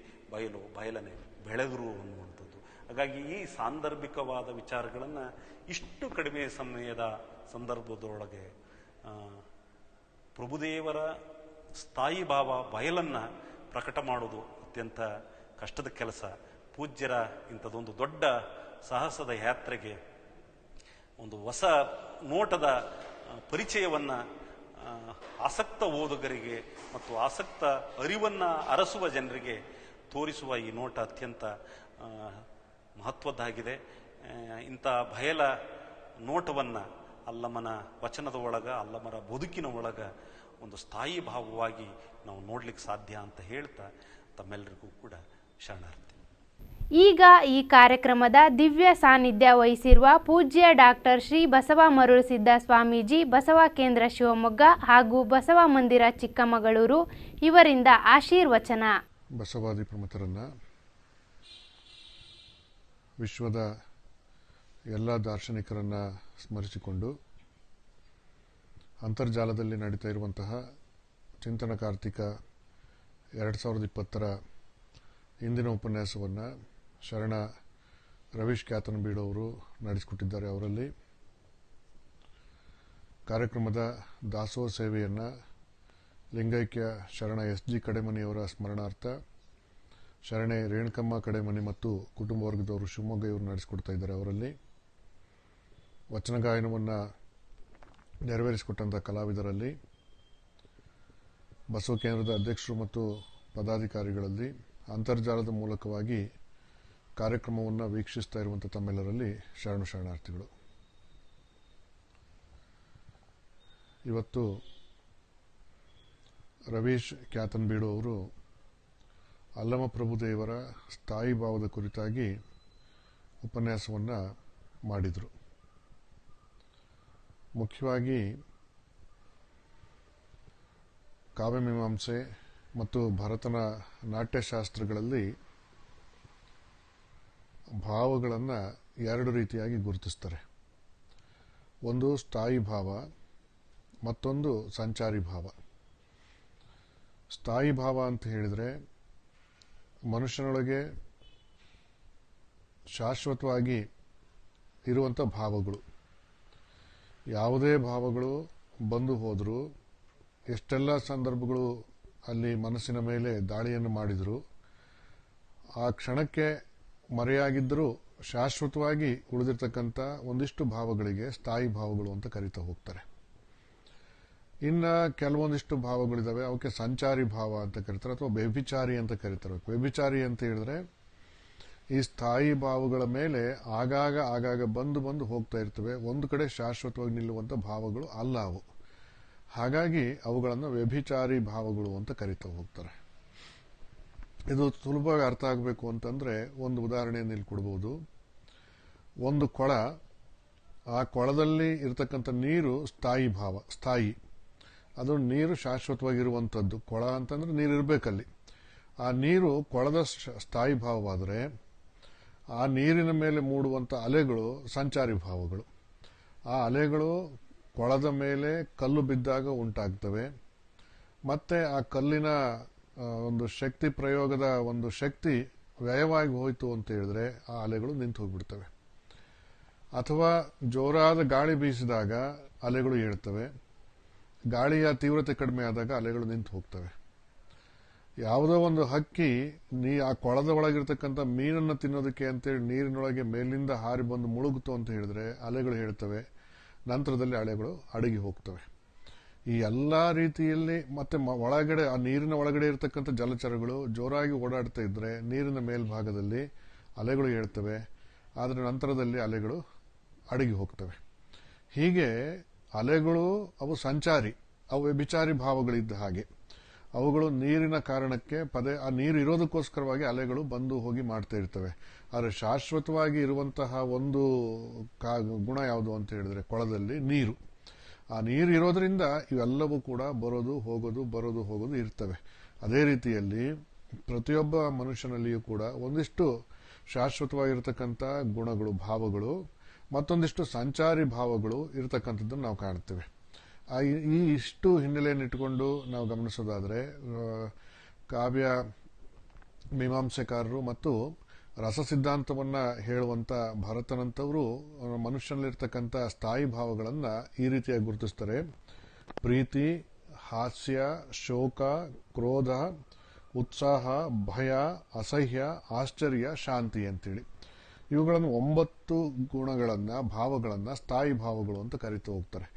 ಬಯಲನೆ ಬೆಳೆದರು ಅನ್ನುವಂಥದ್ದು. ಹಾಗಾಗಿ ಈ ಸಾಂದರ್ಭಿಕವಾದ ವಿಚಾರಗಳನ್ನು ಇಷ್ಟು ಕಡಿಮೆ ಸಮಯದ ಸಂದರ್ಭದೊಳಗೆ ಪ್ರಭುದೇವರ ಸ್ಥಾಯಿ ಭಾವ ಬಯಲನ್ನು ಪ್ರಕಟ ಮಾಡೋದು ಅತ್ಯಂತ ಕಷ್ಟದ ಕೆಲಸ. ಪೂಜ್ಯರ ಇಂಥದ್ದೊಂದು ದೊಡ್ಡ ಸಾಹಸದ ಯಾತ್ರೆಗೆ ಒಂದು ಹೊಸ ನೋಟದ ಪರಿಚಯವನ್ನು ಆಸಕ್ತ ಓದುಗರಿಗೆ ಮತ್ತು ಆಸಕ್ತ ಅರಿವನ್ನು ಅರಸುವ ಜನರಿಗೆ ತೋರಿಸುವ ಈ ನೋಟ ಅತ್ಯಂತ ಮಹತ್ವದ್ದಾಗಿದೆ. ಇಂಥ ಬಯಲ ನೋಟವನ್ನು ಅಲ್ಲಮನ ವಚನದ ಒಳಗ, ಅಲ್ಲಮರ ಬದುಕಿನ ಒಳಗ ಒಂದು ಸ್ಥಾಯಿ ಭಾವವಾಗಿ ನಾವು ನೋಡ್ಲಿಕ್ಕೆ ಸಾಧ್ಯ ಅಂತ ಹೇಳ್ತಾ ತಮ್ಮೆಲ್ಲರಿಗೂ ಕೂಡ ಶರಣಾರ್ಥಿ. ಈಗ ಈ ಕಾರ್ಯಕ್ರಮದ ದಿವ್ಯ ಸಾನ್ನಿಧ್ಯ ವಹಿಸಿರುವ ಪೂಜ್ಯ ಡಾಕ್ಟರ್ ಶ್ರೀ ಬಸವ ಮರುಳಸಿದ್ದ ಸ್ವಾಮೀಜಿ, ಬಸವ ಕೇಂದ್ರ ಶಿವಮೊಗ್ಗ ಹಾಗೂ ಬಸವ ಮಂದಿರ ಚಿಕ್ಕಮಗಳೂರು ಇವರಿಂದ ಆಶೀರ್ವಚನ. ಬಸವಾದಿ ಪ್ರಮುಖರನ್ನು, ವಿಶ್ವದ ಎಲ್ಲ ದಾರ್ಶನಿಕರನ್ನು ಸ್ಮರಿಸಿಕೊಂಡು ಅಂತರ್ಜಾಲದಲ್ಲಿ ನಡೀತಾ ಇರುವಂತಹ ಚಿಂತನ ಕಾರ್ತಿಕ 2020 ಇಂದಿನ ಉಪನ್ಯಾಸವನ್ನು ಶರಣ ರವೀಶ್ ಕ್ಯಾತನಬೀಡು ಅವರು ನಡೆಸಿಕೊಟ್ಟಿದ್ದಾರೆ. ಅವರಲ್ಲಿ ಕಾರ್ಯಕ್ರಮದ ದಾಸೋಹ ಸೇವೆಯನ್ನು ಲಿಂಗೈಕ್ಯ ಶರಣ SG ಕಡೆಮನಿಯವರ ಸ್ಮರಣಾರ್ಥ ಶರಣೆ ರೇಣುಕಮ್ಮ ಕಡೆಮನಿ ಮತ್ತು ಕುಟುಂಬ ವರ್ಗದವರು ಶಿವಮೊಗ್ಗ ಇವರು ನಡೆಸಿಕೊಡ್ತಾ ಇದ್ದಾರೆ. ಅವರಲ್ಲಿ ವಚನ ಗಾಯನವನ್ನು ನೆರವೇರಿಸಿಕೊಟ್ಟಂಥ ಕಲಾವಿದರಲ್ಲಿ, ಬಸವ ಕೇಂದ್ರದ ಅಧ್ಯಕ್ಷರು ಮತ್ತು ಪದಾಧಿಕಾರಿಗಳಲ್ಲಿ, ಅಂತರ್ಜಾಲದ ಮೂಲಕವಾಗಿ ಕಾರ್ಯಕ್ರಮವನ್ನು ವೀಕ್ಷಿಸ್ತಾ ಇರುವಂಥ ತಮ್ಮೆಲ್ಲರಲ್ಲಿ ಶರಣಾರ್ಥಿಗಳು. ಇವತ್ತು ರವೀಶ್ ಕ್ಯಾತನಬೀಡು ಅವರು ಅಲ್ಲಮ ಪ್ರಭುದೇವರ ಸ್ಥಾಯಿ ಭಾವದ ಕುರಿತಾಗಿ ಉಪನ್ಯಾಸವನ್ನು ಮಾಡಿದರು. ಮುಖ್ಯವಾಗಿ ಕಾವ್ಯಮೀಮಾಂಸೆ ಮತ್ತು ಭರತನ ನಾಟ್ಯಶಾಸ್ತ್ರಗಳಲ್ಲಿ ಭಾವಗಳನ್ನು ಎರಡು ರೀತಿಯಾಗಿ ಗುರುತಿಸ್ತಾರೆ. ಒಂದು ಸ್ಥಾಯಿ ಭಾವ, ಮತ್ತೊಂದು ಸಂಚಾರಿ ಭಾವ. ಸ್ಥಾಯಿ ಭಾವ ಅಂತ ಹೇಳಿದರೆ ಮನುಷ್ಯನೊಳಗೆ ಶಾಶ್ವತವಾಗಿ ಇರುವಂಥ ಭಾವಗಳು. ಯಾವುದೇ ಭಾವಗಳು ಬಂದು ಹೋದರೂ, ಎಷ್ಟೆಲ್ಲ ಸಂದರ್ಭಗಳು ಅಲ್ಲಿ ಮನಸ್ಸಿನ ಮೇಲೆ ದಾಳಿಯನ್ನು ಮಾಡಿದರೂ, ಆ ಕ್ಷಣಕ್ಕೆ ಮರೆಯಾಗಿದ್ದರೂ ಶಾಶ್ವತವಾಗಿ ಉಳಿದಿರ್ತಕ್ಕಂಥ ಒಂದಿಷ್ಟು ಭಾವಗಳಿಗೆ ಸ್ಥಾಯಿ ಭಾವಗಳು ಅಂತ ಕರೀತಾ ಹೋಗ್ತಾರೆ. ಇನ್ನು ಕೆಲವೊಂದಿಷ್ಟು ಭಾವಗಳಿದ್ದಾವೆ, ಅವಕ್ಕೆ ಸಂಚಾರಿ ಭಾವ ಅಂತ ಕರೀತಾರೆ ಅಥವಾ ವ್ಯಭಿಚಾರಿ ಅಂತ ಕರೀತಾರೆ. ವ್ಯಭಿಚಾರಿ ಅಂತ ಹೇಳಿದ್ರೆ ಈ ಸ್ಥಾಯಿ ಭಾವಗಳ ಮೇಲೆ ಆಗಾಗ ಬಂದು ಹೋಗ್ತಾ ಇರ್ತವೆ, ಒಂದು ಕಡೆ ಶಾಶ್ವತವಾಗಿ ನಿಲ್ಲುವಂಥ ಭಾವಗಳು ಅಲ್ಲ ಅವು. ಹಾಗಾಗಿ ಅವುಗಳನ್ನು ವ್ಯಭಿಚಾರಿ ಭಾವಗಳು ಅಂತ ಕರೀತಾ ಹೋಗ್ತಾರೆ. ಇದು ಸುಲಭವಾಗಿ ಅರ್ಥ ಆಗಬೇಕು ಅಂತಂದ್ರೆ ಒಂದು ಉದಾಹರಣೆಯನ್ನು ಇಲ್ಲಿ ಕೊಡಬಹುದು. ಒಂದು ಕೊಳ, ಆ ಕೊಳದಲ್ಲಿ ಇರತಕ್ಕಂಥ ನೀರು ಸ್ಥಾಯಿ, ಅದು ನೀರು ಶಾಶ್ವತವಾಗಿರುವಂಥದ್ದು. ಕೊಳ ಅಂತಂದ್ರೆ ನೀರು ಇರಬೇಕಲ್ಲಿ. ಆ ನೀರು ಕೊಳದ ಸ್ಥಾಯಿ ಭಾವವಾದರೆ ಆ ನೀರಿನ ಮೇಲೆ ಮೂಡುವಂಥ ಅಲೆಗಳು ಸಂಚಾರಿ ಭಾವಗಳು. ಆ ಅಲೆಗಳು ಕೊಳದ ಮೇಲೆ ಕಲ್ಲು ಬಿದ್ದಾಗ ಉಂಟಾಗ್ತವೆ. ಮತ್ತೆ ಆ ಕಲ್ಲಿನ ಒಂದು ಶಕ್ತಿ ಪ್ರಯೋಗದ ಒಂದು ಶಕ್ತಿ ವ್ಯಯವಾಗಿ ಹೋಯಿತು ಅಂತ ಹೇಳಿದ್ರೆ ಆ ಅಲೆಗಳು ನಿಂತು ಹೋಗ್ಬಿಡ್ತವೆ. ಅಥವಾ ಜೋರಾದ ಗಾಳಿ ಬೀಸಿದಾಗ ಅಲೆಗಳು ಏಳ್ತವೆ. ಗಾಳಿಯ ತೀವ್ರತೆ ಕಡಿಮೆ ಆದಾಗ ಅಲೆಗಳು ನಿಂತು ಹೋಗ್ತವೆ. ಯಾವುದೋ ಒಂದು ಹಕ್ಕಿ ಆ ಕೊಳದ ಒಳಗಿರ್ತಕ್ಕಂಥ ಮೀನನ್ನು ತಿನ್ನೋದಕ್ಕೆ ಅಂತೇಳಿ ನೀರಿನೊಳಗೆ ಮೇಲಿಂದ ಹಾರಿ ಬಂದು ಮುಳುಗುತ್ತು ಅಂತ ಹೇಳಿದ್ರೆ ಅಲೆಗಳು ಹೇಳ್ತವೆ. ನಂತರದಲ್ಲಿ ಅಲೆಗಳು ಅಡಗಿ ಹೋಗ್ತವೆ. ಈ ಎಲ್ಲಾ ರೀತಿಯಲ್ಲಿ ಮತ್ತೆ ಒಳಗಡೆ ಆ ನೀರಿನ ಒಳಗಡೆ ಇರತಕ್ಕಂಥ ಜಲಚರಗಳು ಜೋರಾಗಿ ಓಡಾಡ್ತಾ ಇದ್ರೆ ನೀರಿನ ಮೇಲ್ಭಾಗದಲ್ಲಿ ಅಲೆಗಳು ಹೇಳ್ತವೆ. ಆದರೆ ನಂತರದಲ್ಲಿ ಅಲೆಗಳು ಅಡಗಿ ಹೋಗ್ತವೆ. ಹೀಗೆ ಅಲೆಗಳು ಅವು ಸಂಚಾರಿ, ಅವು ವ್ಯಭಿಚಾರಿ ಭಾವಗಳಿದ್ದ ಹಾಗೆ. ಅವುಗಳು ನೀರಿನ ಕಾರಣಕ್ಕೆ ಆ ನೀರು ಇರೋದಕ್ಕೋಸ್ಕರವಾಗಿ ಅಲೆಗಳು ಬಂದು ಹೋಗಿ ಮಾಡ್ತಾ ಇರ್ತವೆ. ಆದರೆ ಶಾಶ್ವತವಾಗಿ ಇರುವಂತಹ ಒಂದು ಗುಣ ಯಾವುದು ಅಂತ ಹೇಳಿದ್ರೆ ಕೊಳದಲ್ಲಿ ನೀರು. ಆ ನೀರು ಇರೋದ್ರಿಂದ ಇವೆಲ್ಲವೂ ಕೂಡ ಬರೋದು ಹೋಗೋದು ಇರ್ತವೆ. ಅದೇ ರೀತಿಯಲ್ಲಿ ಪ್ರತಿಯೊಬ್ಬ ಮನುಷ್ಯನಲ್ಲಿಯೂ ಕೂಡ ಒಂದಿಷ್ಟು ಶಾಶ್ವತವಾಗಿರ್ತಕ್ಕಂಥ ಗುಣಗಳು, ಭಾವಗಳು, ಮತ್ತೊಂದಿಷ್ಟು ಸಂಚಾರಿ ಭಾವಗಳು ಇರತಕ್ಕಂಥದ್ದನ್ನು ನಾವು ಕಾಣ್ತೇವೆ. ಈ ಇಷ್ಟು ಹಿನ್ನೆಲೆಯನ್ನು ಇಟ್ಟುಕೊಂಡು ನಾವು ಗಮನಿಸೋದಾದ್ರೆ ಕಾವ್ಯ ಮೀಮಾಂಸೆಕಾರರು ಮತ್ತು ರಸ ಸಿದ್ಧಾಂತವನ್ನ ಹೇಳುವಂತ ಭರತನಂತವರು ಮನುಷ್ಯನಲ್ಲಿರ್ತಕ್ಕಂಥ ಸ್ಥಾಯಿ ಭಾವಗಳನ್ನ ಈ ರೀತಿಯಾಗಿ ಗುರುತಿಸ್ತಾರೆ. ಪ್ರೀತಿ, ಹಾಸ್ಯ, ಶೋಕ, ಕ್ರೋಧ, ಉತ್ಸಾಹ, ಭಯ, ಅಸಹ್ಯ, ಆಶ್ಚರ್ಯ, ಶಾಂತಿ ಅಂತೇಳಿ ಇವುಗಳನ್ನು 9 ಗುಣಗಳನ್ನ, ಭಾವಗಳನ್ನ ಸ್ಥಾಯಿ ಭಾವಗಳು ಅಂತ ಕರೀತಾ ಹೋಗ್ತಾರೆ.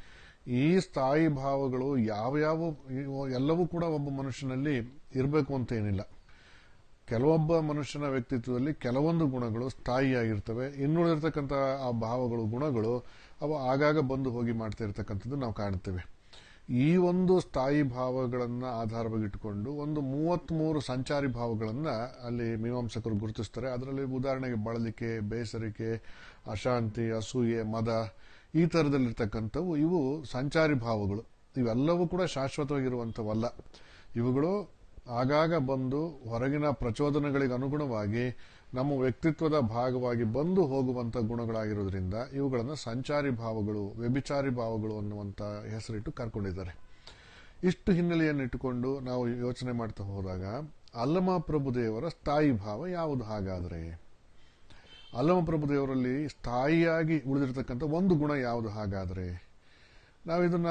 ಈ ಸ್ಥಾಯಿ ಭಾವಗಳು ಎಲ್ಲವೂ ಕೂಡ ಒಬ್ಬ ಮನುಷ್ಯನಲ್ಲಿ ಇರಬೇಕು ಅಂತ ಏನಿಲ್ಲ. ಕೆಲವೊಬ್ಬ ಮನುಷ್ಯನ ವ್ಯಕ್ತಿತ್ವದಲ್ಲಿ ಕೆಲವೊಂದು ಗುಣಗಳು ಸ್ಥಾಯಿಯಾಗಿರ್ತವೆ. ಇನ್ನುಳಿದಿರ್ತಕ್ಕಂಥ ಆ ಭಾವಗಳು, ಗುಣಗಳು ಅವು ಆಗಾಗ ಬಂದು ಹೋಗಿ ಮಾಡ್ತಾ ಇರ್ತಕ್ಕಂಥದ್ದು ನಾವು ಕಾಣ್ತೇವೆ. ಈ ಒಂದು ಸ್ಥಾಯಿ ಭಾವಗಳನ್ನ ಆಧಾರವಾಗಿಟ್ಟುಕೊಂಡು ಒಂದು 33 ಸಂಚಾರಿ ಭಾವಗಳನ್ನ ಅಲ್ಲಿ ಮೀಮಾಂಸಕರು ಗುರುತಿಸ್ತಾರೆ. ಅದರಲ್ಲಿ ಉದಾಹರಣೆಗೆ ಬಳಲಿಕೆ, ಬೇಸರಿಕೆ, ಅಶಾಂತಿ, ಅಸೂಯೆ, ಮದ, ಈ ತರದಲ್ಲಿರ್ತಕ್ಕಂಥವು ಇವು ಸಂಚಾರಿ ಭಾವಗಳು. ಇವೆಲ್ಲವೂ ಕೂಡ ಶಾಶ್ವತವಾಗಿರುವಂಥವಲ್ಲ. ಇವುಗಳು ಆಗಾಗ ಬಂದು ಹೊರಗಿನ ಪ್ರಚೋದನೆಗಳಿಗೆ ಅನುಗುಣವಾಗಿ ನಮ್ಮ ವ್ಯಕ್ತಿತ್ವದ ಭಾಗವಾಗಿ ಬಂದು ಹೋಗುವಂತ ಗುಣಗಳಾಗಿರೋದ್ರಿಂದ ಇವುಗಳನ್ನು ಸಂಚಾರಿ ಭಾವಗಳು, ವ್ಯಭಿಚಾರಿ ಭಾವಗಳು ಅನ್ನುವಂತ ಹೆಸರಿಟ್ಟು ಕರ್ಕೊಂಡಿದ್ದಾರೆ. ಇಷ್ಟು ಹಿನ್ನೆಲೆಯನ್ನು ಇಟ್ಟುಕೊಂಡು ನಾವು ಯೋಚನೆ ಮಾಡ್ತಾ ಹೋದಾಗ ಅಲ್ಲಮ ಪ್ರಭುದೇವರ ಸ್ಥಾಯಿ ಭಾವ ಯಾವುದು? ಹಾಗಾದ್ರೆ ಅಲ್ಲಮ ಪ್ರಭುದೇವರಲ್ಲಿ ಸ್ಥಾಯಿಯಾಗಿ ಉಳಿದಿರತಕ್ಕಂಥ ಒಂದು ಗುಣ ಯಾವುದು? ಹಾಗಾದ್ರೆ ನಾವು ಇದನ್ನ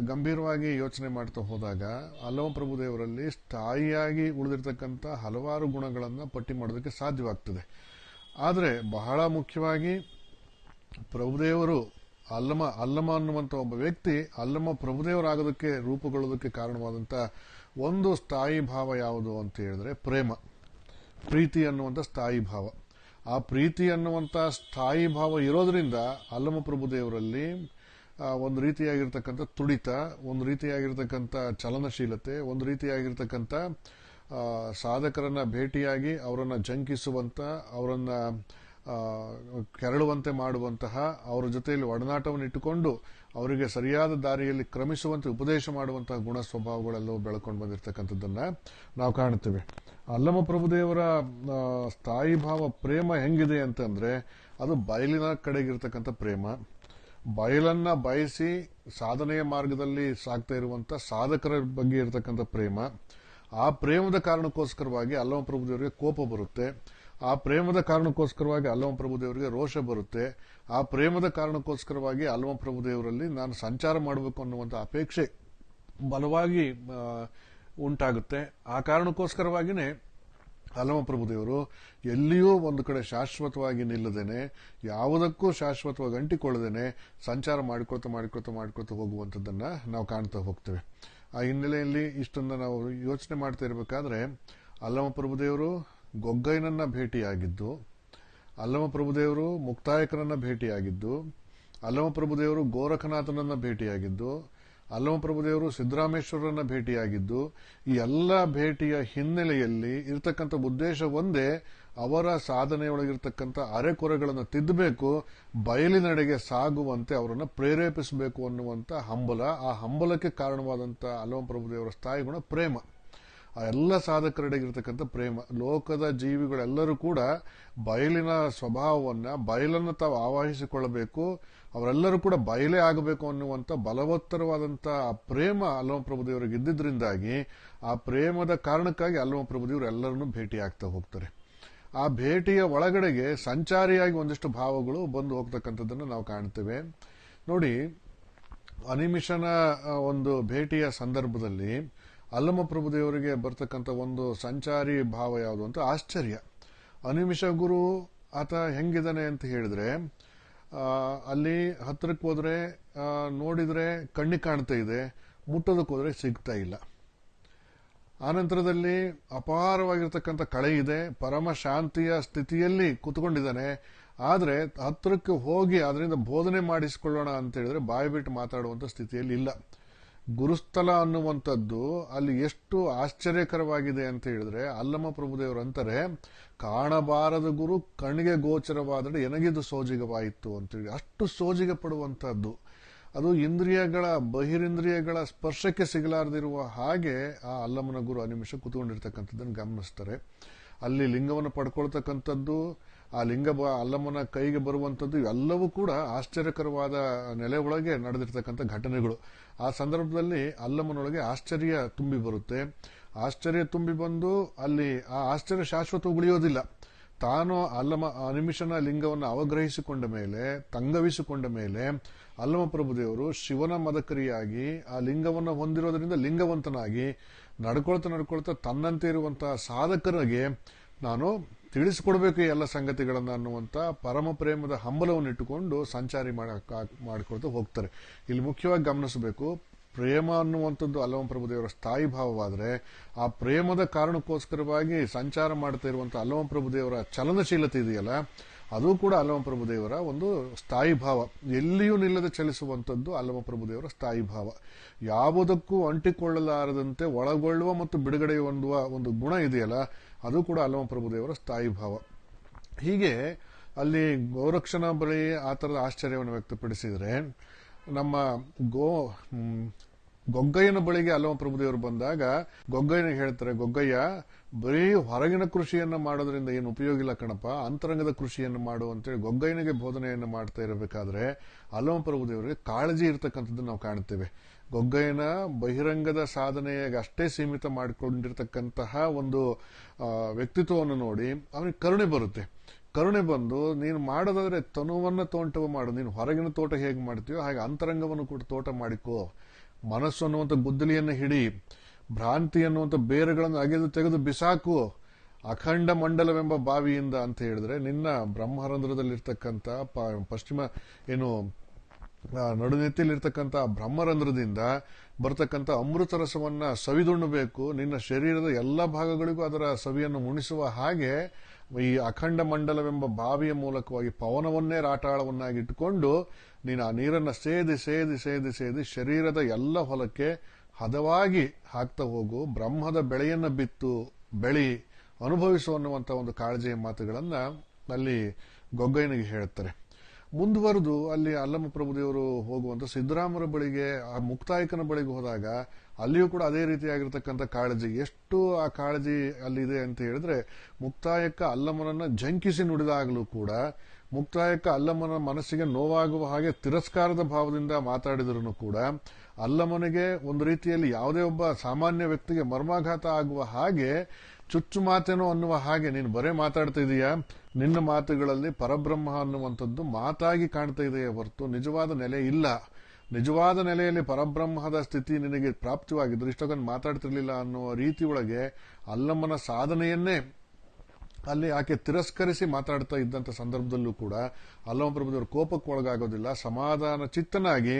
ಗಂಭೀರವಾಗಿ ಯೋಚನೆ ಮಾಡ್ತಾ ಹೋದಾಗ ಅಲ್ಲಮ ಪ್ರಭುದೇವರಲ್ಲಿ ಸ್ಥಾಯಿಯಾಗಿ ಉಳಿದಿರತಕ್ಕಂಥ ಹಲವಾರು ಗುಣಗಳನ್ನು ಪಟ್ಟಿ ಮಾಡೋದಕ್ಕೆ ಸಾಧ್ಯವಾಗ್ತದೆ. ಆದರೆ ಬಹಳ ಮುಖ್ಯವಾಗಿ ಪ್ರಭುದೇವರು ಅಲ್ಲಮ ಅನ್ನುವಂಥ ಒಬ್ಬ ವ್ಯಕ್ತಿ ಅಲ್ಲಮ ಪ್ರಭುದೇವರಾಗೋದಕ್ಕೆ ರೂಪುಗೊಳ್ಳೋದಕ್ಕೆ ಕಾರಣವಾದಂಥ ಒಂದು ಸ್ಥಾಯಿ ಭಾವ ಯಾವುದು ಅಂತ ಹೇಳಿದ್ರೆ ಪ್ರೀತಿ ಅನ್ನುವಂಥ ಸ್ಥಾಯಿ ಭಾವ. ಆ ಪ್ರೀತಿ ಅನ್ನುವಂಥ ಸ್ಥಾಯಿ ಭಾವ ಇರೋದ್ರಿಂದ ಅಲ್ಲಮ ಪ್ರಭುದೇವರಲ್ಲಿ ಒಂದು ರೀತಿಯಾಗಿರ್ತಕ್ಕಂಥ ತುಡಿತ, ಒಂದು ರೀತಿಯಾಗಿರ್ತಕ್ಕಂಥ ಚಲನಶೀಲತೆ, ಒಂದು ರೀತಿಯಾಗಿರ್ತಕ್ಕಂಥ ಸಾಧಕರನ್ನ ಭೇಟಿಯಾಗಿ ಅವರನ್ನ ಜಂಕಿಸುವಂತ, ಅವರನ್ನ ಕೆರಳುವಂತೆ ಮಾಡುವಂತಹ, ಅವರ ಜೊತೆಯಲ್ಲಿ ಒಡನಾಟವನ್ನು ಇಟ್ಟುಕೊಂಡು ಅವರಿಗೆ ಸರಿಯಾದ ದಾರಿಯಲ್ಲಿ ಕ್ರಮಿಸುವಂತೆ ಉಪದೇಶ ಮಾಡುವಂತಹ ಗುಣ ಸ್ವಭಾವಗಳೆಲ್ಲವೂ ಬೆಳ್ಕೊಂಡು ಬಂದಿರತಕ್ಕಂಥದ್ದನ್ನ ನಾವು ಕಾಣ್ತೇವೆ. ಅಲ್ಲಮ ಪ್ರಭುದೇವರ ಸ್ಥಾಯಿ ಭಾವ ಪ್ರೇಮ ಹೆಂಗಿದೆ ಅಂತಂದ್ರೆ ಅದು ಬಯಲಿನ ಕಡೆಗಿರ್ತಕ್ಕಂಥ ಪ್ರೇಮ. ಬಯಲನ್ನ ಬಯಸಿ ಸಾಧನೆಯ ಮಾರ್ಗದಲ್ಲಿ ಸಾಗ್ತಾ ಇರುವಂತ ಸಾಧಕರ ಬಗ್ಗೆ ಇರತಕ್ಕಂಥ ಪ್ರೇಮ. ಆ ಪ್ರೇಮದ ಕಾರಣಕ್ಕೋಸ್ಕರವಾಗಿ ಅಲ್ಲಮ ಪ್ರಭುದೇವರಿಗೆ ಕೋಪ ಬರುತ್ತೆ. ಆ ಪ್ರೇಮದ ಕಾರಣಕ್ಕೋಸ್ಕರವಾಗಿ ಅಲ್ಲಮ ಪ್ರಭುದೇವರಿಗೆ ರೋಷ ಬರುತ್ತೆ. ಆ ಪ್ರೇಮದ ಕಾರಣಕ್ಕೋಸ್ಕರವಾಗಿ ಅಲ್ಲಮ ಪ್ರಭುದೇವರಲ್ಲಿ ನಾನು ಸಂಚಾರ ಮಾಡಬೇಕು ಅನ್ನುವಂಥ ಅಪೇಕ್ಷೆ ಬಲವಾಗಿ ಉಂಟಾಗುತ್ತೆ. ಆ ಕಾರಣಕ್ಕೋಸ್ಕರವಾಗಿನೇ ಅಲ್ಲಮ ಪ್ರಭುದೇವರು ಎಲ್ಲಿಯೂ ಒಂದು ಕಡೆ ಶಾಶ್ವತವಾಗಿ ನಿಲ್ಲದೇನೆ, ಯಾವುದಕ್ಕೂ ಶಾಶ್ವತವಾಗಿ ಅಂಟಿಕೊಳ್ಳದೇನೆ ಸಂಚಾರ ಮಾಡಿಕೊಳ್ತಾ ಹೋಗುವಂಥದ್ದನ್ನ ನಾವು ಕಾಣ್ತಾ ಹೋಗ್ತೇವೆ. ಆ ಹಿನ್ನೆಲೆಯಲ್ಲಿ ಇಷ್ಟನ್ನ ನಾವು ಯೋಚನೆ ಮಾಡ್ತಾ ಇರಬೇಕಾದ್ರೆ ಅಲ್ಲಮ ಪ್ರಭುದೇವರು ಗೊಗ್ಗೈನನ್ನ ಭೇಟಿಯಾಗಿದ್ದು, ಅಲ್ಲಮ ಪ್ರಭುದೇವರು ಮುಕ್ತಾಯಕರನ್ನ ಭೇಟಿಯಾಗಿದ್ದು, ಅಲ್ಲಮ ಪ್ರಭುದೇವರು ಗೋರಖನಾಥನನ್ನ ಭೇಟಿಯಾಗಿದ್ದು, ಅಲ್ಲಮ ಪ್ರಭುದೇವರು ಸಿದ್ದರಾಮೇಶ್ವರರನ್ನ ಭೇಟಿಯಾಗಿದ್ದು, ಈ ಎಲ್ಲ ಭೇಟಿಯ ಹಿನ್ನೆಲೆಯಲ್ಲಿ ಇರತಕ್ಕಂಥ ಉದ್ದೇಶ ಒಂದೇ, ಅವರ ಸಾಧನೆಯೊಳಗಿರ್ತಕ್ಕಂಥ ಅರೆಕೊರೆಗಳನ್ನು ತಿದ್ದಬೇಕು, ಬಯಲಿನಡೆಗೆ ಸಾಗುವಂತೆ ಅವರನ್ನು ಪ್ರೇರೇಪಿಸಬೇಕು ಅನ್ನುವಂಥ ಹಂಬಲ. ಆ ಹಂಬಲಕ್ಕೆ ಕಾರಣವಾದಂಥ ಅಲ್ಲಮ ಪ್ರಭುದೇವರ ಸ್ಥಾಯಿ ಗುಣ ಪ್ರೇಮ. ಆ ಎಲ್ಲ ಸಾಧಕರೆಡೆಗಿರ್ತಕ್ಕಂಥ ಪ್ರೇಮ. ಲೋಕದ ಜೀವಿಗಳೆಲ್ಲರೂ ಕೂಡ ಬಯಲಿನ ಸ್ವಭಾವವನ್ನ, ಬಯಲನ್ನು ತಾವು ಆವಾಹಿಸಿಕೊಳ್ಳಬೇಕು, ಅವರೆಲ್ಲರೂ ಕೂಡ ಬಯಲೇ ಆಗಬೇಕು ಅನ್ನುವಂಥ ಬಲವತ್ತರವಾದಂಥ ಪ್ರೇಮ ಅಲ್ಲಮ ಪ್ರಭುದೇವರಿಗೆ ಇದ್ದಿದ್ರಿಂದಾಗಿ ಆ ಪ್ರೇಮದ ಕಾರಣಕ್ಕಾಗಿ ಅಲ್ಲಮ ಪ್ರಭುದೇವರು ಎಲ್ಲರನ್ನೂ ಭೇಟಿ ಆಗ್ತಾ ಹೋಗ್ತಾರೆ. ಆ ಭೇಟಿಯ ಒಳಗಡೆಗೆ ಸಂಚಾರಿಯಾಗಿ ಒಂದಿಷ್ಟು ಭಾವಗಳು ಬಂದು ಹೋಗ್ತಕ್ಕಂಥದ್ದನ್ನು ನಾವು ಕಾಣ್ತೇವೆ. ನೋಡಿ, ಅನಿಮಿಷನ ಒಂದು ಭೇಟಿಯ ಸಂದರ್ಭದಲ್ಲಿ ಅಲ್ಲಮ ಪ್ರಭುದೇವರಿಗೆ ಬರ್ತಕ್ಕಂಥ ಒಂದು ಸಂಚಾರಿ ಭಾವ ಯಾವುದು ಅಂತ ಆಶ್ಚರ್ಯ. ಅನಿಮಿಷ ಗುರು ಆತ ಹೆಂಗಿದ್ದಾನೆ ಅಂತ ಹೇಳಿದ್ರೆ, ಅಲ್ಲಿ ಹತ್ತಿರಕ್ಕೆ ಹೋದ್ರೆ ನೋಡಿದ್ರೆ ಕಣ್ಣಿಗೆ ಕಾಣ್ತಾ ಇದೆ, ಮುಟ್ಟೋದಕ್ಕೆ ಹೋದ್ರೆ ಸಿಗ್ತಾ ಇಲ್ಲ. ಆನಂತರದಲ್ಲಿ ಅಪಾರವಾಗಿರ್ತಕ್ಕಂಥ ಕಳೆ ಇದೆ, ಪರಮ ಶಾಂತಿಯ ಸ್ಥಿತಿಯಲ್ಲಿ ಕೂತ್ಕೊಂಡಿದ್ದಾನೆ. ಆದ್ರೆ ಹತ್ತಿರಕ್ಕೆ ಹೋಗಿ ಅದರಿಂದ ಬೋಧನೆ ಮಾಡಿಸಿಕೊಳ್ಳೋಣ ಅಂತ ಹೇಳಿದ್ರೆ ಬಾಯಿ ಬಿಟ್ಟು ಮಾತಾಡುವಂತ ಸ್ಥಿತಿಯಲ್ಲಿ ಇಲ್ಲ. ಗುರುಸ್ಥಳ ಅನ್ನುವಂಥದ್ದು ಅಲ್ಲಿ ಎಷ್ಟು ಆಶ್ಚರ್ಯಕರವಾಗಿದೆ ಅಂತ ಹೇಳಿದ್ರೆ, ಅಲ್ಲಮ ಪ್ರಭುದೇವರು ಅಂತಾರೆ, ಕಾಣಬಾರದ ಗುರು ಕಣ್ಣಿಗೆ ಗೋಚರವಾದರೆ ಎನಗಿದು ಸೋಜಿಗವಾಯಿತು ಅಂತೇಳಿ. ಅಷ್ಟು ಸೋಜಿಗ ಪಡುವಂತಹದ್ದು ಅದು. ಇಂದ್ರಿಯಗಳ ಬಹಿರಿಂದ್ರಿಯಗಳ ಸ್ಪರ್ಶಕ್ಕೆ ಸಿಗಲಾರದಿರುವ ಹಾಗೆ ಆ ಅಲ್ಲಮನ ಗುರು ಅನಿಮಿಷ ಕೂತ್ಕೊಂಡಿರ್ತಕ್ಕಂಥದ್ದನ್ನು ಗಮನಿಸ್ತಾರೆ. ಅಲ್ಲಿ ಲಿಂಗವನ್ನು ಪಡ್ಕೊಳ್ತಕ್ಕಂಥದ್ದು, ಆ ಲಿಂಗ ಅಲ್ಲಮನ ಕೈಗೆ ಬರುವಂಥದ್ದು, ಇವೆಲ್ಲವೂ ಕೂಡ ಆಶ್ಚರ್ಯಕರವಾದ ನೆಲೆ ಒಳಗೆ ನಡೆದಿರ್ತಕ್ಕಂಥ ಘಟನೆಗಳು. ಆ ಸಂದರ್ಭದಲ್ಲಿ ಅಲ್ಲಮನೊಳಗೆ ಆಶ್ಚರ್ಯ ತುಂಬಿ ಬರುತ್ತೆ. ಆಶ್ಚರ್ಯ ತುಂಬಿ ಬಂದು ಅಲ್ಲಿ ಆ ಆಶ್ಚರ್ಯ ಶಾಶ್ವತ ಉಳಿಯೋದಿಲ್ಲ. ತಾನು ಅನಿಮಿಷನ ಲಿಂಗವನ್ನು ಅವಗ್ರಹಿಸಿಕೊಂಡ ಮೇಲೆ, ತಂಗವಿಸಿಕೊಂಡ ಮೇಲೆ ಅಲ್ಲಮ ಪ್ರಭುದೇವರು ಶಿವನ ಮದಕರಿಯಾಗಿ ಆ ಲಿಂಗವನ್ನು ಹೊಂದಿರೋದ್ರಿಂದ ಲಿಂಗವಂತನಾಗಿ ನಡ್ಕೊಳ್ತಾ ತನ್ನಂತೆ ಇರುವಂತಹ ಸಾಧಕರಿಗೆ ನಾನು ತಿಳಿಸಿಕೊಡ್ಬೇಕು ಈ ಎಲ್ಲ ಸಂಗತಿಗಳನ್ನ ಅನ್ನುವಂತ ಪರಮ ಪ್ರೇಮದ ಹಂಬಲವನ್ನು ಇಟ್ಟುಕೊಂಡು ಸಂಚಾರಿ ಮಾಡಿಕೊಳ್ತಾ ಹೋಗ್ತಾರೆ. ಇಲ್ಲಿ ಮುಖ್ಯವಾಗಿ ಗಮನಿಸಬೇಕು, ಪ್ರೇಮ ಅನ್ನುವಂಥದ್ದು ಅಲ್ಲಮ ಪ್ರಭುದೇವರ ಸ್ಥಾಯಿ ಭಾವವಾದರೆ, ಆ ಪ್ರೇಮದ ಕಾರಣಕ್ಕೋಸ್ಕರವಾಗಿ ಸಂಚಾರ ಮಾಡ್ತಾ ಇರುವಂತಹ ಅಲ್ಲಮ ಪ್ರಭುದೇವರ ಚಲನಶೀಲತೆ ಇದೆಯಲ್ಲ, ಅದು ಕೂಡ ಅಲ್ಲಮ ಪ್ರಭುದೇವರ ಒಂದು ಸ್ಥಾಯಿ ಭಾವ. ಎಲ್ಲಿಯೂ ನಿಲ್ಲದೆ ಚಲಿಸುವಂಥದ್ದು ಅಲ್ಲಮ ಪ್ರಭುದೇವರ ಸ್ಥಾಯಿ ಭಾವ. ಯಾವುದಕ್ಕೂ ಅಂಟಿಕೊಳ್ಳಲಾರದಂತೆ ಒಳಗೊಳ್ಳುವ ಮತ್ತು ಬಿಡುಗಡೆ ಹೊಂದುವ ಒಂದು ಗುಣ ಇದೆಯಲ್ಲ, ಅದು ಕೂಡ ಅಲ್ಲಮ ಪ್ರಭುದೇವರ ಸ್ಥಾಯಿ ಭಾವ. ಹೀಗೆ ಅಲ್ಲಿ ಗೋರಕ್ಷಣ ಬಳಿ ಆ ತರದ ಆಶ್ಚರ್ಯವನ್ನು ವ್ಯಕ್ತಪಡಿಸಿದರೆ, ನಮ್ಮ ಗೊಗ್ಗಯ್ಯನ ಬಳಿಗೆ ಅಲ್ಲಮ ಪ್ರಭುದೇವರು ಬಂದಾಗ ಗೊಗ್ಗಯ್ಯನಿಗೆ ಹೇಳ್ತಾರೆ, ಗೊಗ್ಗಯ್ಯ ಬರೀ ಹೊರಗಿನ ಕೃಷಿಯನ್ನ ಮಾಡೋದ್ರಿಂದ ಏನು ಉಪಯೋಗ ಇಲ್ಲ ಕಣಪ್ಪ, ಅಂತರಂಗದ ಕೃಷಿಯನ್ನು ಮಾಡು ಅಂತೇಳಿ ಗೊಗ್ಗಯ್ಯನಿಗೆ ಬೋಧನೆಯನ್ನು ಮಾಡ್ತಾ ಇರಬೇಕಾದ್ರೆ ಅಲ್ಲಮ ಪ್ರಭುದೇವರಿಗೆ ಕಾಳಜಿ ಇರತಕ್ಕಂಥದ್ದನ್ನು ನಾವು ಕಾಣ್ತೇವೆ. ಗೊಗ್ಗಯ್ಯನ ಬಹಿರಂಗದ ಸಾಧನೆಗೆ ಅಷ್ಟೇ ಸೀಮಿತ ಮಾಡಿಕೊಂಡಿರ್ತಕ್ಕಂತಹ ಒಂದು ವ್ಯಕ್ತಿತ್ವವನ್ನು ನೋಡಿ ಅವನಿಗೆ ಕರುಣೆ ಬರುತ್ತೆ. ಕರುಣೆ ಬಂದು, ನೀನು ಮಾಡೋದಾದ್ರೆ ತನುವನ್ನ ತೋಟವ ಮಾಡು, ನೀನು ಹೊರಗಿನ ತೋಟ ಹೇಗೆ ಮಾಡ್ತೀಯೋ ಹಾಗೆ ಅಂತರಂಗವನ್ನು ಕೂಡ ತೋಟ ಮಾಡಿಕೋ, ಮನಸ್ಸು ಅನ್ನುವಂಥ ಗುದ್ದಲಿಯನ್ನು ಹಿಡಿ, ಭ್ರಾಂತಿ ಅನ್ನುವಂಥ ಬೇರುಗಳನ್ನು ಅಗೆದು ತೆಗೆದು ಬಿಸಾಕು, ಅಖಂಡ ಮಂಡಲವೆಂಬ ಬಾವಿಯಿಂದ ಅಂತ ಹೇಳಿದ್ರೆ ನಿನ್ನ ಬ್ರಹ್ಮರಂಧ್ರದಲ್ಲಿರ್ತಕ್ಕಂಥ ಪಶ್ಚಿಮ ಏನು ನಡುನೆತ್ತಿಲಿರ್ತಕ್ಕಂಥ ಬ್ರಹ್ಮರಂಧ್ರದಿಂದ ಬರ್ತಕ್ಕಂಥ ಅಮೃತ ರಸವನ್ನ ಸವಿದುಣ್ಣಬೇಕು. ನಿನ್ನ ಶರೀರದ ಎಲ್ಲ ಭಾಗಗಳಿಗೂ ಅದರ ಸವಿಯನ್ನು ಮುಣಿಸುವ ಹಾಗೆ ಈ ಅಖಂಡ ಮಂಡಲವೆಂಬ ಬಾವಿಯ ಮೂಲಕವಾಗಿ ಪವನವನ್ನೇ ರಾಟಾಳವನ್ನಾಗಿಟ್ಟುಕೊಂಡು ನೀನು ಆ ನೀರನ್ನು ಸೇದಿ ಸೇದಿ ಸೇದಿ ಸೇದಿ ಶರೀರದ ಎಲ್ಲ ಹೊಲಕ್ಕೆ ಹದವಾಗಿ ಹಾಕ್ತಾ ಹೋಗು, ಬ್ರಹ್ಮದ ಬೆಳೆಯನ್ನ ಬಿತ್ತು ಬೆಳಿ ಅನುಭವಿಸು ಅನ್ನುವಂಥ ಒಂದು ಕಾಳಜಿಯ ಮಾತುಗಳನ್ನ ಅಲ್ಲಿ ಗೊಗ್ಗಯ್ಯನಿಗೆ ಹೇಳ್ತಾರೆ. ಮುಂದುವರೆದು ಅಲ್ಲಿ ಅಲ್ಲಮ ಪ್ರಭುದೇವರು ಹೋಗುವಂತ ಸಿದ್ದರಾಮರ ಬಳಿಗೆ, ಆ ಮುಕ್ತಾಯಕನ ಬಳಿಗೆ ಹೋದಾಗ ಅಲ್ಲಿಯೂ ಕೂಡ ಅದೇ ರೀತಿಯಾಗಿರ್ತಕ್ಕಂಥ ಕಾಳಜಿ. ಎಷ್ಟು ಆ ಕಾಳಜಿ ಅಲ್ಲಿದೆ ಅಂತ ಹೇಳಿದ್ರೆ, ಮುಕ್ತಾಯಕ್ಕ ಅಲ್ಲಮನನ್ನ ಜಂಕಿಸಿ ನುಡಿದಾಗಲೂ ಕೂಡ, ಮುಕ್ತಾಯಕ್ಕ ಅಲ್ಲಮನ ಮನಸ್ಸಿಗೆ ನೋವಾಗುವ ಹಾಗೆ ತಿರಸ್ಕಾರದ ಭಾವದಿಂದ ಮಾತಾಡಿದ್ರು ಕೂಡ, ಅಲ್ಲಮನಿಗೆ ಒಂದು ರೀತಿಯಲ್ಲಿ ಯಾವುದೇ ಒಬ್ಬ ಸಾಮಾನ್ಯ ವ್ಯಕ್ತಿಗೆ ಮರ್ಮಾಘಾತ ಆಗುವ ಹಾಗೆ, ಚುಚ್ಚು ಮಾತೇನೋ ಅನ್ನುವ ಹಾಗೆ ನೀನು ಬರೇ ಮಾತಾಡ್ತಾ ಇದೀಯಾ, ನಿನ್ನ ಮಾತುಗಳಲ್ಲಿ ಪರಬ್ರಹ್ಮ ಅನ್ನುವಂಥದ್ದು ಮಾತಾಗಿ ಕಾಣ್ತಾ ಇದೆಯೇ ಹೊರತು ನಿಜವಾದ ನೆಲೆ ಇಲ್ಲ. ನಿಜವಾದ ನೆಲೆಯಲ್ಲಿ ಪರಬ್ರಹ್ಮದ ಸ್ಥಿತಿ ನಿನಗೆ ಪ್ರಾಪ್ತವಾಗಿದ್ರೆ ಇಷ್ಟೊಂದು ಮಾತಾಡ್ತಿರ್ಲಿಲ್ಲ ಅನ್ನುವ ರೀತಿ ಒಳಗೆ ಅಲ್ಲಮ್ಮನ ಸಾಧನೆಯನ್ನೇ ಅಲ್ಲಿ ಆಕೆ ತಿರಸ್ಕರಿಸಿ ಮಾತಾಡ್ತಾ ಇದ್ದಂಥ ಸಂದರ್ಭದಲ್ಲೂ ಕೂಡ ಅಲ್ಲಮ ಪ್ರಭುದೇವರು ಕೋಪಕ್ಕೆ ಒಳಗಾಗೋದಿಲ್ಲ, ಸಮಾಧಾನ ಚಿತ್ತನಾಗಿ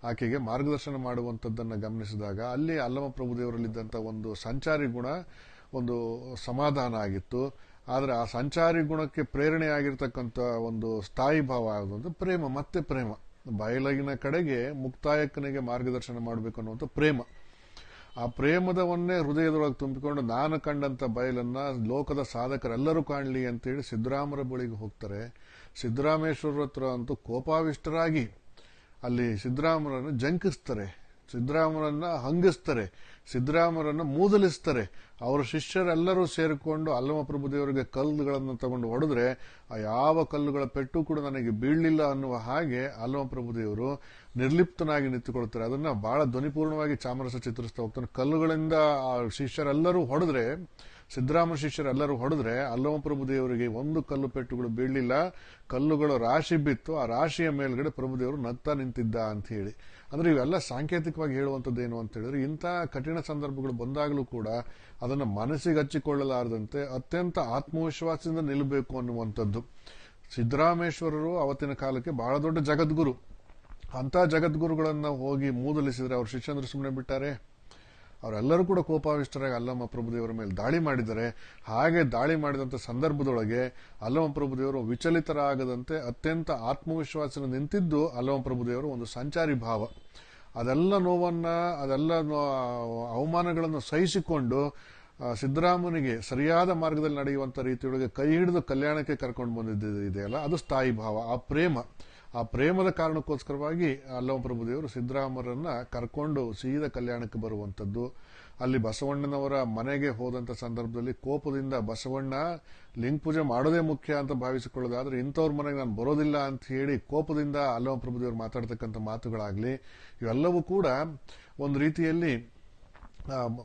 ಆಕೆಗೆ ಮಾರ್ಗದರ್ಶನ ಮಾಡುವಂಥದ್ದನ್ನು ಗಮನಿಸಿದಾಗ ಅಲ್ಲಿ ಅಲ್ಲಮ ಪ್ರಭುದೇವರಲ್ಲಿದ್ದಂಥ ಒಂದು ಸಂಚಾರಿ ಗುಣ ಒಂದು ಸಮಾಧಾನ ಆಗಿತ್ತು. ಆದರೆ ಆ ಸಂಚಾರಿ ಗುಣಕ್ಕೆ ಪ್ರೇರಣೆಯಾಗಿರ್ತಕ್ಕಂಥ ಒಂದು ಸ್ಥಾಯಿ ಭಾವ ಆಗೋದು ಪ್ರೇಮ, ಮತ್ತೆ ಪ್ರೇಮ. ಬಯಲಿನ ಕಡೆಗೆ ಮುಕ್ತಾಯಕ್ಕನಿಗೆ ಮಾರ್ಗದರ್ಶನ ಮಾಡಬೇಕು ಅನ್ನುವಂಥ ಪ್ರೇಮ. ಆ ಪ್ರೇಮದವನ್ನೇ ಹೃದಯದೊಳಗೆ ತುಂಬಿಕೊಂಡು ನಾನು ಕಂಡಂತ ಬಯಲನ್ನ ಲೋಕದ ಸಾಧಕರೆಲ್ಲರೂ ಕಾಣಲಿ ಅಂತೇಳಿ ಸಿದ್ದರಾಮರ ಬಳಿಗೆ ಹೋಗ್ತಾರೆ. ಸಿದ್ದರಾಮೇಶ್ವರರ ಹತ್ರ ಅಂತೂ ಕೋಪಾವಿಷ್ಟರಾಗಿ ಅಲ್ಲಿ ಸಿದ್ದರಾಮರನ್ನು ಜಂಕಿಸ್ತಾರೆ, ಸಿದ್ದರಾಮರನ್ನ ಹಂಗಿಸ್ತಾರೆ, ಸಿದ್ದರಾಮರನ್ನ ಮೂದಲಿಸ್ತಾರೆ. ಅವರ ಶಿಷ್ಯರೆಲ್ಲರೂ ಸೇರಿಕೊಂಡು ಅಲ್ಲಮ ಪ್ರಭುದೇವರಿಗೆ ಕಲ್ಲುಗಳನ್ನು ತಗೊಂಡು ಹೊಡೆದ್ರೆ ಆ ಯಾವ ಕಲ್ಲುಗಳ ಪೆಟ್ಟು ಕೂಡ ನನಗೆ ಬೀಳಲಿಲ್ಲ ಅನ್ನುವ ಹಾಗೆ ಅಲ್ಲಮ ಪ್ರಭುದೇವರು ನಿರ್ಲಿಪ್ತನಾಗಿ ನಿಂತುಕೊಳ್ತಾರೆ. ಅದನ್ನ ಬಹಳ ಧ್ವನಿಪೂರ್ಣವಾಗಿ ಚಾಮರಸ ಚಿತ್ರಿಸ್ತಾ ಹೋಗ್ತಾನೆ. ಕಲ್ಲುಗಳಿಂದ ಆ ಶಿಷ್ಯರೆಲ್ಲರೂ ಹೊಡೆದ್ರೆ, ಸಿದ್ದರಾಮ ಶಿಷ್ಯರೆಲ್ಲರೂ ಹೊಡೆದ್ರೆ ಅಲ್ಲಮ ಪ್ರಭುದೇವರಿಗೆ ಒಂದು ಕಲ್ಲು ಪೆಟ್ಟುಗಳು ಬೀಳಲಿಲ್ಲ, ಕಲ್ಲುಗಳು ರಾಶಿ ಬಿತ್ತು. ಆ ರಾಶಿಯ ಮೇಲ್ಗಡೆ ಪ್ರಭುದೇವರು ನಗ್ತಾ ನಿಂತಿದ್ದ ಅಂತ ಹೇಳಿ. ಅಂದ್ರೆ ಇವೆಲ್ಲ ಸಾಂಕೇತಿಕವಾಗಿ ಹೇಳುವಂಥದ್ದು ಏನು ಅಂತ ಹೇಳಿದ್ರೆ, ಇಂಥ ಕಠಿಣ ಸಂದರ್ಭಗಳು ಬಂದಾಗಲೂ ಕೂಡ ಅದನ್ನು ಮನಸ್ಸಿಗೆ ಹಚ್ಚಿಕೊಳ್ಳಲಾರದಂತೆ ಅತ್ಯಂತ ಆತ್ಮವಿಶ್ವಾಸದಿಂದ ನಿಲ್ಲಬೇಕು ಅನ್ನುವಂಥದ್ದು. ಸಿದ್ದರಾಮೇಶ್ವರರು ಅವತ್ತಿನ ಕಾಲಕ್ಕೆ ಬಹಳ ದೊಡ್ಡ ಜಗದ್ಗುರು. ಅಂತ ಜಗದ್ಗುರುಗಳನ್ನ ಹೋಗಿ ಮೂದಲಿಸಿದ್ರೆ ಅವ್ರ ಶಿಷ್ಯಂದ್ರು ಸುಮ್ಮನೆ ಬಿಟ್ಟಾರೆ? ಅವರೆಲ್ಲರೂ ಕೂಡ ಕೋಪಾವಿಷ್ಟರಾಗಿ ಅಲ್ಲಮ ಪ್ರಭುದೇವರ ಮೇಲೆ ದಾಳಿ ಮಾಡಿದ್ದಾರೆ. ಹಾಗೆ ದಾಳಿ ಮಾಡಿದಂಥ ಸಂದರ್ಭದೊಳಗೆ ಅಲ್ಲಮ ಪ್ರಭುದೇವರು ವಿಚಲಿತರಾಗದಂತೆ ಅತ್ಯಂತ ಆತ್ಮವಿಶ್ವಾಸದಿಂದ ನಿಂತಿದ್ದು ಅಲ್ಲಮ ಪ್ರಭುದೇವರು ಒಂದು ಸಂಚಾರಿ ಭಾವ. ಅದೆಲ್ಲ ನೋವನ್ನ, ಅದೆಲ್ಲ ಅವಮಾನಗಳನ್ನು ಸಹಿಸಿಕೊಂಡು ಸಿದ್ದರಾಮನಿಗೆ ಸರಿಯಾದ ಮಾರ್ಗದಲ್ಲಿ ನಡೆಯುವಂತ ರೀತಿಯೊಳಗೆ ಕೈ ಹಿಡಿದು ಕಲ್ಯಾಣಕ್ಕೆ ಕರ್ಕೊಂಡು ಬಂದಿದೆಯಲ್ಲ, ಅದು ಸ್ಥಾಯಿ ಭಾವ. ಆ ಪ್ರೇಮದ ಕಾರಣಕ್ಕೋಸ್ಕರವಾಗಿ ಅಲ್ಲಮ ಪ್ರಭುದೇವರು ಸಿದ್ದರಾಮರನ್ನ ಕರ್ಕೊಂಡು ಸೀದಾ ಕಲ್ಯಾಣಕ್ಕೆ ಬರುವಂತದ್ದು. ಅಲ್ಲಿ ಬಸವಣ್ಣನವರ ಮನೆಗೆ ಹೋದಂತ ಸಂದರ್ಭದಲ್ಲಿ ಕೋಪದಿಂದ ಬಸವಣ್ಣ ಲಿಂಗ ಪೂಜೆ ಮಾಡೋದೇ ಮುಖ್ಯ ಅಂತ ಭಾವಿಸಿಕೊಳ್ಳೋದಾದ್ರೆ ಇಂಥವ್ರ ಮನೆಗೆ ನಾನು ಬರೋದಿಲ್ಲ ಅಂತ ಹೇಳಿ ಕೋಪದಿಂದ ಅಲ್ಲಮ ಪ್ರಭುದೇವರು ಮಾತಾಡ್ತಕ್ಕಂಥ ಮಾತುಗಳಾಗ್ಲಿ, ಇವೆಲ್ಲವೂ ಕೂಡ ಒಂದು ರೀತಿಯಲ್ಲಿ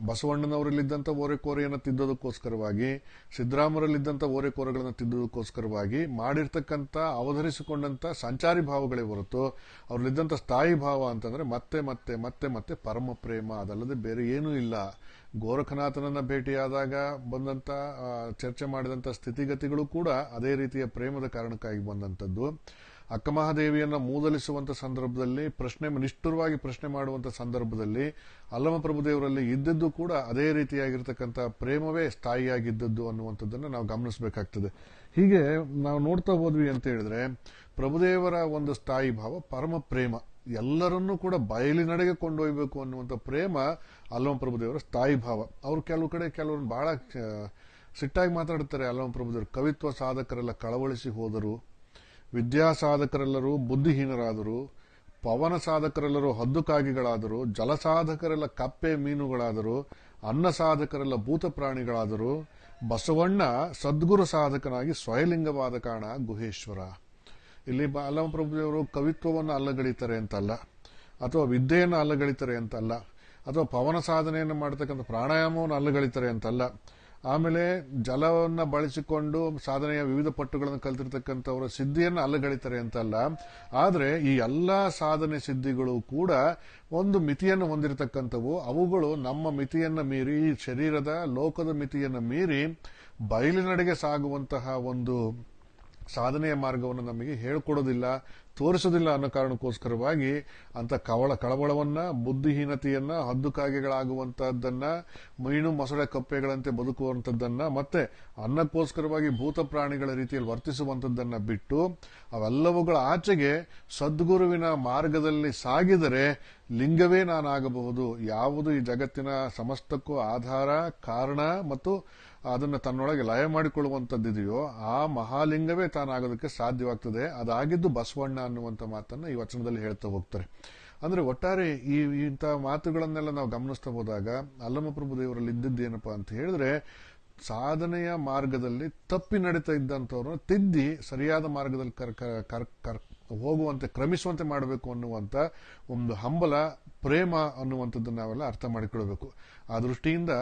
ಬಸವಣ್ಣನವರಲ್ಲಿದ್ದಂಥ ಓರೆಕೋರೆಯನ್ನು ತಿದ್ದೋದಕ್ಕೋಸ್ಕರವಾಗಿ, ಸಿದ್ದರಾಮರಲ್ಲಿದ್ದಂಥ ಓರೆಕೋರೆಗಳನ್ನು ತಿದ್ದೋದಕ್ಕೋಸ್ಕರವಾಗಿ ಮಾಡಿರ್ತಕ್ಕಂಥ ಅವಧರಿಸಿಕೊಂಡಂತ ಸಂಚಾರಿ ಭಾವಗಳೇ ಹೊರತು ಅವರಲ್ಲಿದ್ದಂಥ ಸ್ಥಾಯಿ ಭಾವ ಅಂತಂದ್ರೆ ಮತ್ತೆ ಮತ್ತೆ ಮತ್ತೆ ಮತ್ತೆ ಪರಮ ಪ್ರೇಮ, ಅದಲ್ಲದೆ ಬೇರೆ ಏನೂ ಇಲ್ಲ. ಗೋರಖನಾಥನನ್ನ ಭೇಟಿಯಾದಾಗ ಬಂದಂತ ಚರ್ಚೆ ಮಾಡಿದಂಥ ಸ್ಥಿತಿಗತಿಗಳು ಕೂಡ ಅದೇ ರೀತಿಯ ಪ್ರೇಮದ ಕಾರಣಕ್ಕಾಗಿ ಬಂದಂಥದ್ದು. ಅಕ್ಕಮಹಾದೇವಿಯನ್ನ ಮೂದಲಿಸುವಂತ ಸಂದರ್ಭದಲ್ಲಿ ನಿಷ್ಠುರವಾಗಿ ಪ್ರಶ್ನೆ ಮಾಡುವಂತ ಸಂದರ್ಭದಲ್ಲಿ ಅಲ್ಲಮ ಪ್ರಭುದೇವರಲ್ಲಿ ಇದ್ದದ್ದು ಕೂಡ ಅದೇ ರೀತಿಯಾಗಿರ್ತಕ್ಕಂಥ ಪ್ರೇಮವೇ ಸ್ಥಾಯಿಯಾಗಿದ್ದದ್ದು ಅನ್ನುವಂಥದ್ದನ್ನು ನಾವು ಗಮನಿಸಬೇಕಾಗ್ತದೆ. ಹೀಗೆ ನಾವು ನೋಡ್ತಾ ಹೋದ್ವಿ ಅಂತ ಹೇಳಿದ್ರೆ ಪ್ರಭುದೇವರ ಒಂದು ಸ್ಥಾಯಿ ಭಾವ ಪರಮ ಪ್ರೇಮ, ಎಲ್ಲರನ್ನೂ ಕೂಡ ಬಯಲಿನಡೆಗೆ ಕೊಂಡೊಯ್ಯಬೇಕು ಅನ್ನುವಂಥ ಪ್ರೇಮ ಅಲ್ಲಮ ಪ್ರಭುದೇವರ ಸ್ಥಾಯಿ ಭಾವ. ಅವರು ಕೆಲವರನ್ನು ಬಹಳ ಸಿಟ್ಟಾಗಿ ಮಾತಾಡುತ್ತಾರೆ ಅಲ್ಲಮ ಪ್ರಭುದೇವರು. ಕವಿತ್ವ ಸಾಧಕರೆಲ್ಲ ಕಳವಳಿಸಿ ಹೋದರು, ವಿದ್ಯಾ ಸಾಧಕರೆಲ್ಲರೂ ಬುದ್ಧಿಹೀನರಾದರು, ಪವನ ಸಾಧಕರೆಲ್ಲರೂ ಹದ್ದುಕಾಗಿಗಳಾದರು, ಜಲ ಸಾಧಕರೆಲ್ಲ ಕಪ್ಪೆ ಮೀನುಗಳಾದರು, ಅನ್ನ ಸಾಧಕರೆಲ್ಲ ಭೂತ ಪ್ರಾಣಿಗಳಾದರು, ಬಸವಣ್ಣ ಸದ್ಗುರು ಸಾಧಕನಾಗಿ ಸ್ವಯಲಿಂಗವಾದ ಕಾರಣ ಗುಹೇಶ್ವರ. ಇಲ್ಲಿ ಅಲ್ಲಮ ಪ್ರಭುದೇವರು ಕವಿತ್ವವನ್ನು ಅಲ್ಲಗಳಿತಾರೆ ಅಂತಲ್ಲ, ಅಥವಾ ವಿದ್ಯೆಯನ್ನು ಅಲ್ಲಗಳಿತಾರೆ ಅಂತಲ್ಲ, ಅಥವಾ ಪವನ ಸಾಧನೆಯನ್ನು ಮಾಡತಕ್ಕಂಥ ಪ್ರಾಣಾಯಾಮವನ್ನು ಅಲ್ಲಗಳಿತಾರೆ ಅಂತಲ್ಲ, ಆಮೇಲೆ ಜಲವನ್ನ ಬಳಸಿಕೊಂಡು ಸಾಧನೆಯ ವಿವಿಧ ಪಟ್ಟುಗಳನ್ನು ಕಲ್ತಿರ್ತಕ್ಕಂಥವರ ಸಿದ್ಧಿಯನ್ನು ಅಲ್ಲಗಳಿತಾರೆ ಅಂತಲ್ಲ. ಆದ್ರೆ ಈ ಎಲ್ಲಾ ಸಾಧನೆ ಸಿದ್ಧಿಗಳು ಕೂಡ ಒಂದು ಮಿತಿಯನ್ನು ಹೊಂದಿರತಕ್ಕಂಥವು. ಅವುಗಳು ನಮ್ಮ ಮಿತಿಯನ್ನ ಮೀರಿ, ಈ ಶರೀರದ ಲೋಕದ ಮಿತಿಯನ್ನು ಮೀರಿ ಬಯಲಿನಡೆಗೆ ಸಾಗುವಂತಹ ಒಂದು ಸಾಧನೆಯ ಮಾರ್ಗವನ್ನು ನಮಗೆ ಹೇಳ್ಕೊಡೋದಿಲ್ಲ, ತೋರಿಸೋದಿಲ್ಲ ಅನ್ನೋ ಕಾರಣಕ್ಕೋಸ್ಕರವಾಗಿ ಅಂತ ಕಳವಳವನ್ನ, ಬುದ್ಧಿಹೀನತೆಯನ್ನ, ಹದ್ದುಕಾಗೆಗಳಾಗುವಂತಹದ್ದನ್ನ, ಮೀನು ಮೊಸಳೆ ಕಪ್ಪೆಗಳಂತೆ ಬದುಕುವಂತದ್ದನ್ನ, ಮತ್ತೆ ಅನ್ನಕ್ಕೋಸ್ಕರವಾಗಿ ಭೂತ ಪ್ರಾಣಿಗಳ ರೀತಿಯಲ್ಲಿ ವರ್ತಿಸುವಂತದ್ದನ್ನ ಬಿಟ್ಟು ಅವೆಲ್ಲವುಗಳ ಆಚೆಗೆ ಸದ್ಗುರುವಿನ ಮಾರ್ಗದಲ್ಲಿ ಸಾಗಿದರೆ ಲಿಂಗವೇ ನಾನಾಗಬಹುದು. ಯಾವುದು ಈ ಜಗತ್ತಿನ ಸಮಸ್ತಕ್ಕೂ ಆಧಾರ, ಕಾರಣ ಮತ್ತು ಅದನ್ನು ತನ್ನೊಳಗೆ ಲಯ ಮಾಡಿಕೊಳ್ಳುವಂಥದ್ದಿದೆಯೋ ಆ ಮಹಾಲಿಂಗವೇ ತಾನಾಗೋದಕ್ಕೆ ಸಾಧ್ಯವಾಗ್ತದೆ. ಅದಾಗಿದ್ದು ಬಸವಣ್ಣ ಅನ್ನುವಂಥ ಮಾತನ್ನ ಈ ವಚನದಲ್ಲಿ ಹೇಳ್ತಾ ಹೋಗ್ತಾರೆ. ಅಂದ್ರೆ ಒಟ್ಟಾರೆ ಇಂಥ ಮಾತುಗಳನ್ನೆಲ್ಲ ನಾವು ಗಮನಿಸ್ತಾ ಹೋದಾಗ ಅಲ್ಲಮ ಪ್ರಭುದೇವರಲ್ಲಿ ಇದ್ದಿದ್ದೇನಪ್ಪಾ ಅಂತ ಹೇಳಿದ್ರೆ, ಸಾಧನೆಯ ಮಾರ್ಗದಲ್ಲಿ ತಪ್ಪಿ ನಡೀತಾ ಇದ್ದಂಥವ್ರನ್ನ ತಿದ್ದಿ ಸರಿಯಾದ ಮಾರ್ಗದಲ್ಲಿ ಹೋಗುವಂತೆ, ಕ್ರಮಿಸುವಂತೆ ಮಾಡಬೇಕು ಅನ್ನುವಂಥ ಒಂದು ಹಂಬಲ, ಪ್ರೇಮ ಅನ್ನುವಂಥದ್ದನ್ನ ನಾವೆಲ್ಲ ಅರ್ಥ ಮಾಡಿಕೊಳ್ಬೇಕು. ಆ ದೃಷ್ಟಿಯಿಂದ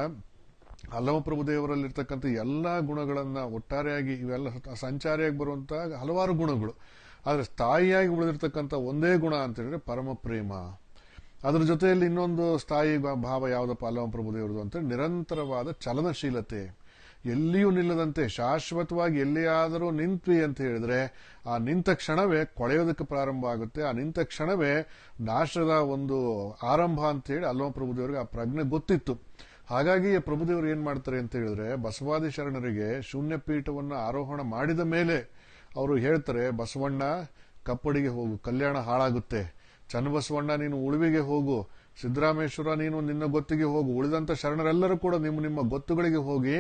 ಅಲ್ಲಮ ಪ್ರಭುದೇವರಲ್ಲಿರ್ತಕ್ಕಂಥ ಎಲ್ಲಾ ಗುಣಗಳನ್ನ ಒಟ್ಟಾರೆಯಾಗಿ, ಇವೆಲ್ಲ ಸಂಚಾರಿಯಾಗಿ ಬರುವಂತಹ ಹಲವಾರು ಗುಣಗಳು, ಆದ್ರೆ ಸ್ಥಾಯಿಯಾಗಿ ಉಳಿದಿರ್ತಕ್ಕಂಥ ಒಂದೇ ಗುಣ ಅಂತ ಹೇಳಿದ್ರೆ ಪರಮ ಪ್ರೇಮ. ಅದ್ರ ಜೊತೆಯಲ್ಲಿ ಇನ್ನೊಂದು ಸ್ಥಾಯಿ ಭಾವ ಯಾವುದಪ್ಪ ಅಲ್ಲಮ ಪ್ರಭುದೇವರದು ಅಂತ ನಿರಂತರವಾದ ಚಲನಶೀಲತೆ, ಎಲ್ಲಿಯೂ ನಿಲ್ಲದಂತೆ ಶಾಶ್ವತವಾಗಿ ಎಲ್ಲಿಯಾದರೂ ನಿಂತ್ವಿ ಅಂತ ಹೇಳಿದ್ರೆ ಆ ನಿಂತ ಕ್ಷಣವೇ ಕೊಳೆಯೋದಕ್ಕೆ ಪ್ರಾರಂಭ ಆಗುತ್ತೆ. ಆ ನಿಂತ ಕ್ಷಣವೇ ನಾಶದ ಒಂದು ಆರಂಭ ಅಂತ ಹೇಳಿ ಅಲ್ಲಮ ಪ್ರಭುದೇವರಿಗೆ ಆ ಪ್ರಜ್ಞೆ ಗೊತ್ತಿತ್ತು. ಹಾಗಾಗಿ ಪ್ರಭುದೇವರು ಏನ್ ಮಾಡ್ತಾರೆ ಅಂತ ಹೇಳಿದ್ರೆ, ಬಸವಾದಿ ಶರಣರಿಗೆ ಶೂನ್ಯ ಪೀಠವನ್ನು ಆರೋಹಣ ಮಾಡಿದ ಮೇಲೆ ಅವರು ಹೇಳ್ತಾರೆ, ಬಸವಣ್ಣ ಕಪ್ಪಡಿಗೆ ಹೋಗು, ಕಲ್ಯಾಣ ಹಾಳಾಗುತ್ತೆ. ಚನ್ನಬಸವಣ್ಣ ನೀನು ಉಳುವಿಗೆ ಹೋಗು, ಸಿದ್ದರಾಮೇಶ್ವರ ನೀನು ನಿನ್ನ ಗೊತ್ತಿಗೆ ಹೋಗು, ಉಳಿದಂತ ಶರಣರೆಲ್ಲರೂ ಕೂಡ ನಿಮ್ಮ ಗೊತ್ತುಗಳಿಗೆ ಹೋಗಿ,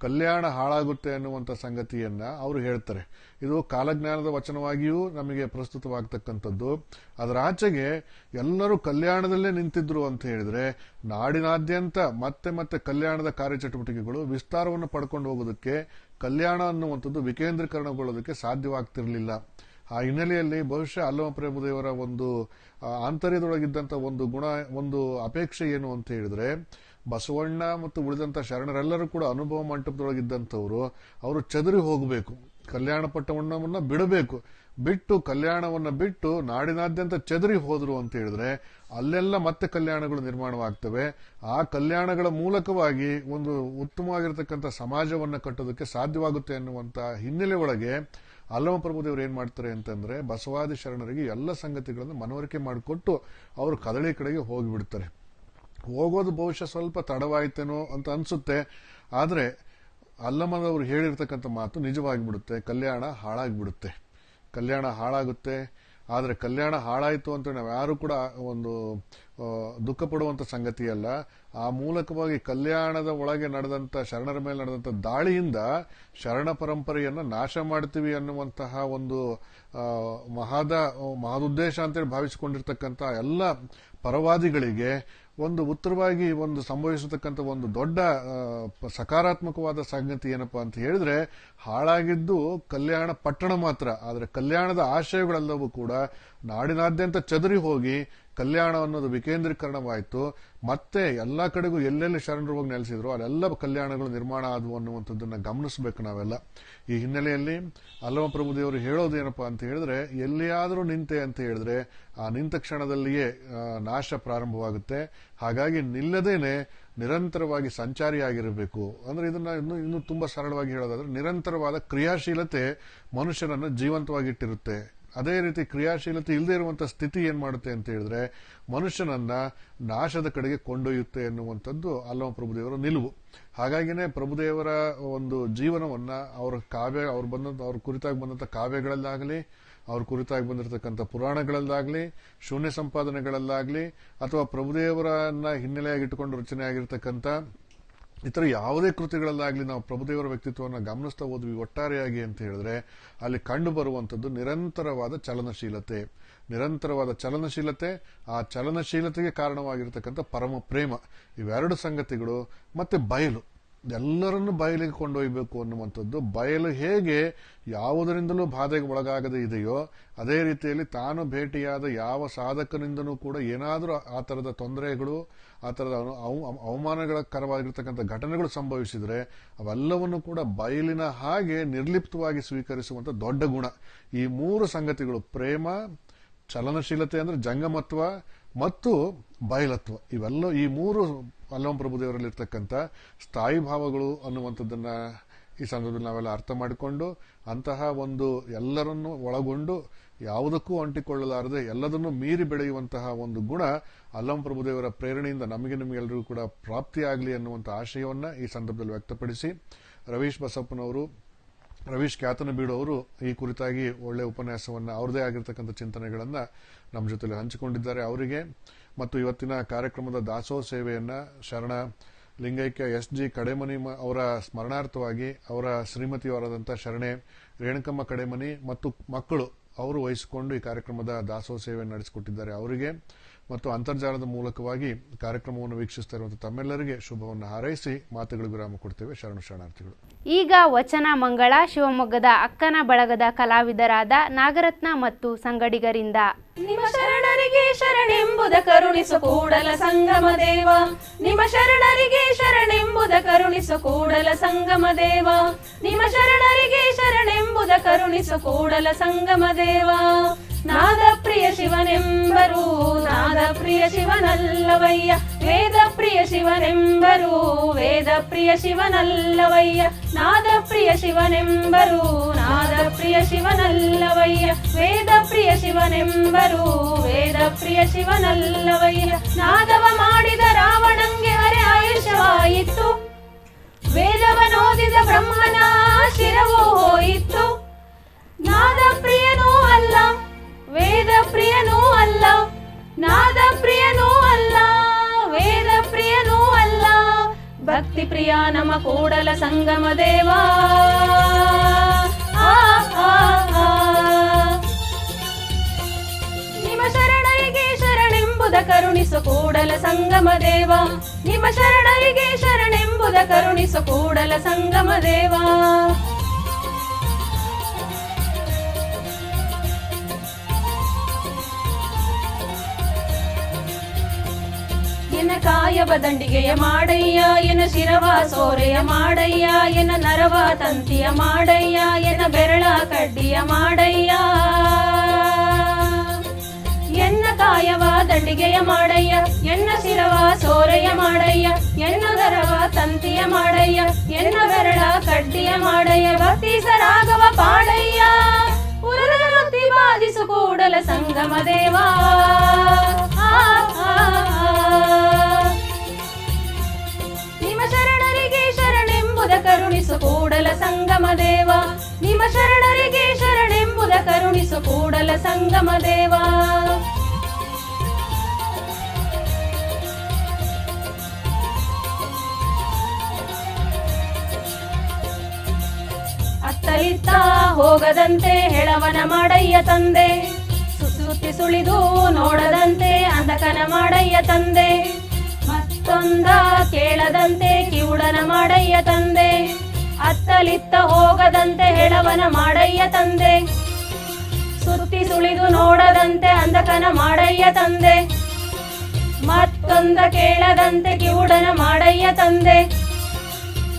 ಕಲ್ಯಾಣ ಹಾಳಾಗುತ್ತೆ ಅನ್ನುವಂಥ ಸಂಗತಿಯನ್ನ ಅವರು ಹೇಳ್ತಾರೆ. ಇದು ಕಾಲಜ್ಞಾನದ ವಚನವಾಗಿಯೂ ನಮಗೆ ಪ್ರಸ್ತುತವಾಗ್ತಕ್ಕಂಥದ್ದು. ಅದರ ಆಚೆಗೆ ಎಲ್ಲರೂ ಕಲ್ಯಾಣದಲ್ಲೇ ನಿಂತಿದ್ರು ಅಂತ ಹೇಳಿದ್ರೆ ನಾಡಿನಾದ್ಯಂತ ಮತ್ತೆ ಕಲ್ಯಾಣದ ಕಾರ್ಯಚಟುವಟಿಕೆಗಳು ವಿಸ್ತಾರವನ್ನು ಪಡ್ಕೊಂಡು ಹೋಗೋದಕ್ಕೆ, ಕಲ್ಯಾಣ ಅನ್ನುವಂಥದ್ದು ವಿಕೇಂದ್ರೀಕರಣಗೊಳ್ಳೋದಕ್ಕೆ ಸಾಧ್ಯವಾಗ್ತಿರ್ಲಿಲ್ಲ. ಆ ಹಿನ್ನೆಲೆಯಲ್ಲಿ ಬಹುಶಃ ಅಲ್ಲಮ ಪ್ರಭುದೇವರ ಒಂದು ಆಂತರ್ಯದೊಳಗಿದ್ದಂಥ ಒಂದು ಗುಣ, ಒಂದು ಅಪೇಕ್ಷೆ ಏನು ಅಂತ ಹೇಳಿದ್ರೆ, ಬಸವಣ್ಣ ಮತ್ತು ಉಳಿದಂಥ ಶರಣರೆಲ್ಲರೂ ಕೂಡ ಅನುಭವ ಮಂಟಪದೊಳಗಿದ್ದಂಥವ್ರು ಅವರು ಚದುರಿ ಹೋಗಬೇಕು, ಕಲ್ಯಾಣ ಪಟ್ಟಣವನ್ನ ಬಿಡಬೇಕು, ಕಲ್ಯಾಣವನ್ನ ಬಿಟ್ಟು ನಾಡಿನಾದ್ಯಂತ ಚದುರಿ ಹೋದ್ರು ಅಂತ ಹೇಳಿದ್ರೆ ಅಲ್ಲೆಲ್ಲ ಮತ್ತೆ ಕಲ್ಯಾಣಗಳು ನಿರ್ಮಾಣವಾಗ್ತವೆ. ಆ ಕಲ್ಯಾಣಗಳ ಮೂಲಕವಾಗಿ ಒಂದು ಉತ್ತಮವಾಗಿರತಕ್ಕಂಥ ಸಮಾಜವನ್ನ ಕಟ್ಟೋದಕ್ಕೆ ಸಾಧ್ಯವಾಗುತ್ತೆ ಅನ್ನುವಂಥ ಹಿನ್ನೆಲೆ ಒಳಗೆ ಅಲ್ಲಮ ಪ್ರಭುದೇವರು ಏನ್ ಮಾಡ್ತಾರೆ ಅಂತಂದ್ರೆ, ಬಸವಾದಿ ಶರಣರಿಗೆ ಎಲ್ಲ ಸಂಗತಿಗಳನ್ನು ಮನವರಿಕೆ ಮಾಡಿಕೊಟ್ಟು ಅವರು ಕದಳಿ ಕಡೆಗೆ ಹೋಗಿಬಿಡ್ತಾರೆ. ಹೋಗೋದು ಬಹುಶಃ ಸ್ವಲ್ಪ ತಡವಾಯ್ತೇನೋ ಅಂತ ಅನ್ಸುತ್ತೆ. ಆದ್ರೆ ಅಲ್ಲಮನವರು ಹೇಳಿರ್ತಕ್ಕಂಥ ಮಾತು ನಿಜವಾಗಿಬಿಡುತ್ತೆ, ಕಲ್ಯಾಣ ಹಾಳಾಗ್ಬಿಡುತ್ತೆ. ಕಲ್ಯಾಣ ಹಾಳಾಗುತ್ತೆ. ಆದ್ರೆ ಕಲ್ಯಾಣ ಹಾಳಾಯಿತು ಅಂತ ನಾವು ಯಾರು ಕೂಡ ಒಂದು ದುಃಖ ಪಡುವಂತ ಸಂಗತಿ ಅಲ್ಲ. ಆ ಮೂಲಕವಾಗಿ ಕಲ್ಯಾಣದ ಒಳಗೆ ನಡೆದಂತ ಶರಣರ ಮೇಲೆ ನಡೆದಂತ ದಾಳಿಯಿಂದ ಶರಣ ಪರಂಪರೆಯನ್ನ ನಾಶ ಮಾಡ್ತೀವಿ ಅನ್ನುವಂತಹ ಒಂದು ಮಹದುದ್ದೇಶ ಅಂತೇಳಿ ಭಾವಿಸಿಕೊಂಡಿರ್ತಕ್ಕಂಥ ಎಲ್ಲ ಪರವಾದಿಗಳಿಗೆ ಒಂದು ಉತ್ತರವಾಗಿ ಒಂದು ಸಂಭವಿಸತಕ್ಕಂಥ ಒಂದು ದೊಡ್ಡ ಸಕಾರಾತ್ಮಕವಾದ ಸಂಗತಿ ಏನಪ್ಪಾ ಅಂತ ಹೇಳಿದ್ರೆ, ಹಾಳಾಗಿದ್ದು ಕಲ್ಯಾಣ ಪಟ್ಟಣ ಮಾತ್ರ, ಆದ್ರೆ ಕಲ್ಯಾಣದ ಆಶಯಗಳೆಲ್ಲವೂ ಕೂಡ ನಾಡಿನಾದ್ಯಂತ ಚದುರಿ ಹೋಗಿ ಕಲ್ಯಾಣ ಅನ್ನೋದು ವಿಕೇಂದ್ರೀಕರಣವಾಯಿತು. ಮತ್ತೆ ಎಲ್ಲಾ ಕಡೆಗೂ ಎಲ್ಲೆಲ್ಲಿ ಶರಣರು ಹೋಗಿ ನೆಲೆಸಿದ್ರು ಅಲ್ಲೆಲ್ಲ ಕಲ್ಯಾಣಗಳು ನಿರ್ಮಾಣ ಆದವು ಅನ್ನುವಂಥದ್ದನ್ನ ಗಮನಿಸಬೇಕು ನಾವೆಲ್ಲ. ಈ ಹಿನ್ನೆಲೆಯಲ್ಲಿ ಅಲ್ಲಮ ಪ್ರಭುದೇವರು ಹೇಳೋದೇನಪ್ಪಾ ಅಂತ ಹೇಳಿದ್ರೆ, ಎಲ್ಲಿಯಾದರೂ ನಿಂತೆ ಅಂತ ಹೇಳಿದ್ರೆ ಆ ನಿಂತ ಕ್ಷಣದಲ್ಲಿಯೇ ನಾಶ ಪ್ರಾರಂಭವಾಗುತ್ತೆ. ಹಾಗಾಗಿ ನಿಲ್ಲದೇನೆ ನಿರಂತರವಾಗಿ ಸಂಚಾರಿಯಾಗಿರಬೇಕು. ಅಂದ್ರೆ ಇದನ್ನ ಇನ್ನು ತುಂಬಾ ಸರಳವಾಗಿ ಹೇಳೋದಾದ್ರೆ, ನಿರಂತರವಾದ ಕ್ರಿಯಾಶೀಲತೆ ಮನುಷ್ಯನನ್ನು ಜೀವಂತವಾಗಿಟ್ಟಿರುತ್ತೆ. ಅದೇ ರೀತಿ ಕ್ರಿಯಾಶೀಲತೆ ಇಲ್ಲದೆ ಇರುವಂತಹ ಸ್ಥಿತಿ ಏನ್ ಮಾಡುತ್ತೆ ಅಂತ ಹೇಳಿದ್ರೆ ಮನುಷ್ಯನನ್ನ ನಾಶದ ಕಡೆಗೆ ಕೊಂಡೊಯ್ಯುತ್ತೆ ಎನ್ನುವಂಥದ್ದು ಅಲ್ಲಮ ಪ್ರಭುದೇವರ ನಿಲುವು. ಹಾಗಾಗಿನೇ ಪ್ರಭುದೇವರ ಒಂದು ಜೀವನವನ್ನ ಅವ್ರ ಕುರಿತಾಗಿ ಬಂದಂತ ಕಾವ್ಯಗಳಲ್ಲಾಗಲಿ, ಅವ್ರ ಕುರಿತಾಗಿ ಬಂದಿರತಕ್ಕಂಥ ಪುರಾಣಗಳಲ್ಲಾಗ್ಲಿ, ಶೂನ್ಯ ಸಂಪಾದನೆಗಳಲ್ಲಾಗ್ಲಿ, ಅಥವಾ ಪ್ರಭುದೇವರನ್ನ ಹಿನ್ನೆಲೆಯಾಗಿಟ್ಟುಕೊಂಡು ರಚನೆ ಆಗಿರ್ತಕ್ಕಂಥ ಇತರ ಯಾವುದೇ ಕೃತಿಗಳಲ್ಲಾಗ್ಲಿ ನಾವು ಪ್ರಭುದೇವರ ವ್ಯಕ್ತಿತ್ವವನ್ನು ಗಮನಿಸ್ತಾ ಹೋದ್ವಿ ಒಟ್ಟಾರೆಯಾಗಿ ಅಂತ ಹೇಳಿದ್ರೆ ಅಲ್ಲಿ ಕಂಡು ಬರುವಂತದ್ದು ನಿರಂತರವಾದ ಚಲನಶೀಲತೆ, ಆ ಚಲನಶೀಲತೆಗೆ ಕಾರಣವಾಗಿರ್ತಕ್ಕಂಥ ಪರಮ ಪ್ರೇಮ, ಇವೆರಡು ಸಂಗತಿಗಳು. ಮತ್ತೆ ಬಯಲು, ಎಲ್ಲರನ್ನು ಬಯಲಿಗೆ ಕೊಂಡೊಯ್ಯಬೇಕು ಅನ್ನುವಂಥದ್ದು. ಬಯಲು ಹೇಗೆ ಯಾವುದರಿಂದಲೂ ಬಾಧೆಗೆ ಒಳಗಾಗದೇ ಇದೆಯೋ ಅದೇ ರೀತಿಯಲ್ಲಿ ತಾನು ಭೇಟಿಯಾದ ಯಾವ ಸಾಧಕನಿಂದನೂ ಕೂಡ ಏನಾದರೂ ಆ ತರದ ತೊಂದರೆಗಳು, ಆ ತರದ ಅವಮಾನಕರವಾಗಿರ್ತಕ್ಕಂಥ ಘಟನೆಗಳು ಸಂಭವಿಸಿದ್ರೆ ಅವೆಲ್ಲವನ್ನು ಕೂಡ ಬಯಲಿನ ಹಾಗೆ ನಿರ್ಲಿಪ್ತವಾಗಿ ಸ್ವೀಕರಿಸುವಂತ ದೊಡ್ಡ ಗುಣ. ಈ ಮೂರು ಸಂಗತಿಗಳು, ಪ್ರೇಮ, ಚಲನಶೀಲತೆ ಅಂದ್ರೆ ಜಂಗಮತ್ವ ಮತ್ತು ಬಯಲತ್ವ, ಇವೆಲ್ಲ ಈ ಮೂರು ಅಲ್ಲಮ ಪ್ರಭುದೇವರಲ್ಲಿ ಇರ್ತಕ್ಕಂಥ ಸ್ಥಾಯಿ ಭಾವಗಳು ಅನ್ನುವಂಥದ್ದನ್ನ ಈ ಸಂದರ್ಭದಲ್ಲಿ ನಾವೆಲ್ಲ ಅರ್ಥ ಮಾಡಿಕೊಂಡು ಅಂತಹ ಒಂದು ಎಲ್ಲರನ್ನೂ ಒಳಗೊಂಡು ಯಾವುದಕ್ಕೂ ಅಂಟಿಕೊಳ್ಳಲಾರದೆ ಎಲ್ಲದನ್ನೂ ಮೀರಿ ಬೆಳೆಯುವಂತಹ ಒಂದು ಗುಣ ಅಲ್ಲಮ ಪ್ರಭುದೇವರ ಪ್ರೇರಣೆಯಿಂದ ನಿಮಗೆಲ್ಲರಿಗೂ ಕೂಡ ಪ್ರಾಪ್ತಿಯಾಗಲಿ ಅನ್ನುವಂಥ ಆಶಯವನ್ನ ಈ ಸಂದರ್ಭದಲ್ಲಿ ವ್ಯಕ್ತಪಡಿಸಿ, ರವೀಶ್ ಕ್ಯಾತನಬೀಡು ಅವರು ಈ ಕುರಿತಾಗಿ ಒಳ್ಳೆ ಉಪನ್ಯಾಸವನ್ನ ಅವರದೇ ಆಗಿರ್ತಕ್ಕಂಥ ಚಿಂತನೆಗಳನ್ನ ನಮ್ಮ ಜೊತೆಲಿ ಹಂಚಿಕೊಂಡಿದ್ದಾರೆ. ಅವರಿಗೆ ಮತ್ತು ಇವತ್ತಿನ ಕಾರ್ಯಕ್ರಮದ ದಾಸೋಹ ಸೇವೆಯನ್ನ ಶರಣ ಲಿಂಗೈಕ್ಯ SG ಕಡೆಮನಿ ಅವರ ಸ್ಮರಣಾರ್ಥವಾಗಿ ಅವರ ಶ್ರೀಮತಿಯವರಾದಂಥ ಶರಣೆ ರೇಣುಕಮ್ಮ ಕಡೆಮನಿ ಮತ್ತು ಮಕ್ಕಳು ಅವರು ವಹಿಸಿಕೊಂಡು ಈ ಕಾರ್ಯಕ್ರಮದ ದಾಸೋಹ ಸೇವೆಯನ್ನು ನಡೆಸಿಕೊಟ್ಟಿದ್ದಾರೆ. ಅವರಿಗೆ ಮತ್ತು ಅಂತರ್ಜಾಲದ ಮೂಲಕವಾಗಿ ಕಾರ್ಯಕ್ರಮವನ್ನು ವೀಕ್ಷಿಸ್ತಾ ಇರುವಂತಹ ತಮ್ಮೆಲ್ಲರಿಗೆ ಶುಭವನ್ನು ಹಾರೈಸಿ ಮಾತುಗಳು ವಿರಾಮ ಕೊಡ್ತೇವೆ. ಶರಣಾರ್ಥಿಗಳು. ಈಗ ವಚನ ಮಂಗಳ ಶಿವಮೊಗ್ಗದ ಅಕ್ಕನ ಬಳಗದ ಕಲಾವಿದರಾದ ನಾಗರತ್ನ ಮತ್ತು ಸಂಗಡಿಗರಿಂದ. ನಿಮ್ಮ ಶರಣರಿಗೆ ಶರಣೆಂಬುದ ಕರುಣಿಸು ಕೂಡಲ ಸಂಗಮ ದೇವ, ನಿಮ್ಮ ಶರಣರಿಗೆ ಶರಣೆಂಬುದ ಕರುಣಿಸು ಕೂಡಲ ಸಂಗಮ ದೇವ, ನಿಮ್ಮ ಶರಣರಿಗೆ ಶರಣೆಂಬುದ ಕರುಣಿಸು ಕೂಡಲ ಸಂಗಮ ದೇವ. ನಾದ ಪ್ರಿಯ ಶಿವನೆಂಬರು ನಾದ ಪ್ರಿಯ ಶಿವನಲ್ಲವಯ್ಯ, ವೇದ ಪ್ರಿಯ ಶಿವನೆಂಬರು ವೇದ ಪ್ರಿಯ ಶಿವನಲ್ಲವಯ್ಯ, ನಾದ ಪ್ರಿಯ ಶಿವನೆಂಬರು ನಾದ ಪ್ರಿಯ ಶಿವನಲ್ಲವಯ್ಯ, ವೇದ ಪ್ರಿಯ ಶಿವನೆಂಬರು ವೇದ ಪ್ರಿಯ ಶಿವನಲ್ಲವಯ್ಯ. ನಾದವ ಮಾಡಿದ ರಾವಣಂಗೆ ಅರೆ ಆಯುಷವಾಯಿತು, ವೇದವನೋದಿದ ಬ್ರಹ್ಮನ ಶಿರವೂ ಹೋಯಿತು. ನಾದ ಪ್ರಿಯನೂ ಅಲ್ಲ ನಾದ ಪ್ರಿಯನೂ ಅಲ್ಲ ವೇದ ಪ್ರಿಯನೂ ಅಲ್ಲ ಭಕ್ತಿ ಪ್ರಿಯ ನಮ್ಮ ಕೂಡಲ ಸಂಗಮ ದೇವ ನಿಮ್ಮ ಶರಣರಿಗೆ ಶರಣೆಂಬುದ ಕರುಣಿಸು ಕೂಡಲ ಸಂಗಮ ದೇವ ನಿಮ್ಮ ಶರಣರಿಗೆ ಶರಣೆಂಬುದ ಕರುಣಿಸು ಕೂಡಲ ಸಂಗಮ ದೇವ ಎನ್ನ ಕಾಯವ ದಂಡಿಗೆಯ ಮಾಡಯ್ಯ ಎನ್ನ ಶಿರವ ಸೋರೆಯ ಮಾಡಯ್ಯ ಎನ್ನ ನರವ ತಂತಿಯ ಮಾಡಯ್ಯ ಎನ್ನ ಬೆರಳ ಕಡ್ಡಿಯ ಮಾಡಯ್ಯ ಎನ್ನ ಕಾಯವ ದಂಡಿಗೆಯ ಮಾಡಯ್ಯ ಎನ್ನ ಶಿರವ ಸೋರೆಯ ಮಾಡಯ್ಯ ಎನ್ನ ನರವ ತಂತಿಯ ಮಾಡಯ್ಯ ಎನ್ನ ಬೆರಳ ಕಡ್ಡಿಯ ಮಾಡಯ್ಯ ಭಕ್ತಿ ಸರಾಗವ ಪಾಡಯ್ಯ ಪುರದ ಭಕ್ತಿ ಬಾಧಿಸು ಕೂಡಲ ಸಂಗಮ ದೇವ ನಿಮ್ಮ ಶರಣರಿಗೆ ಶರಣೆಂಬುದ ಕರುಣಿಸು ಕೂಡಲ ಸಂಗಮ ದೇವ ನಿಮ್ಮ ಶರಣರಿಗೆ ಶರಣೆಂಬುದ ಕರುಣಿಸು ಕೂಡಲ ಸಂಗಮ ದೇವ ಅತ್ತಲಿತ್ತ ಹೋಗದಂತೆ ಹೆಳವನ ಮಾಡಯ್ಯ ತಂದೆ ಸುತ್ತಿ ಸುಳಿದು ನೋಡದಂತೆ ಅಂಧಕನ ಮಾಡಯ್ಯ ತಂದೆ ಮತ್ತೊಂದ ಕೇಳದಂತೆ ಕಿವುಡನ ಮಾಡಯ್ಯ ತಂದೆ ಅತ್ತಲಿತ್ತ ಹೋಗದಂತೆ ಹೆಳವನ ಮಾಡಯ್ಯ ತಂದೆ ಸುತ್ತಿ ಸುಳಿದು ನೋಡದಂತೆ ಅಂಧಕನ ಮಾಡಯ್ಯ ತಂದೆ ಮತ್ತೊಂದ ಕೇಳದಂತೆ ಕಿವುಡನ ಮಾಡಯ್ಯ ತಂದೆ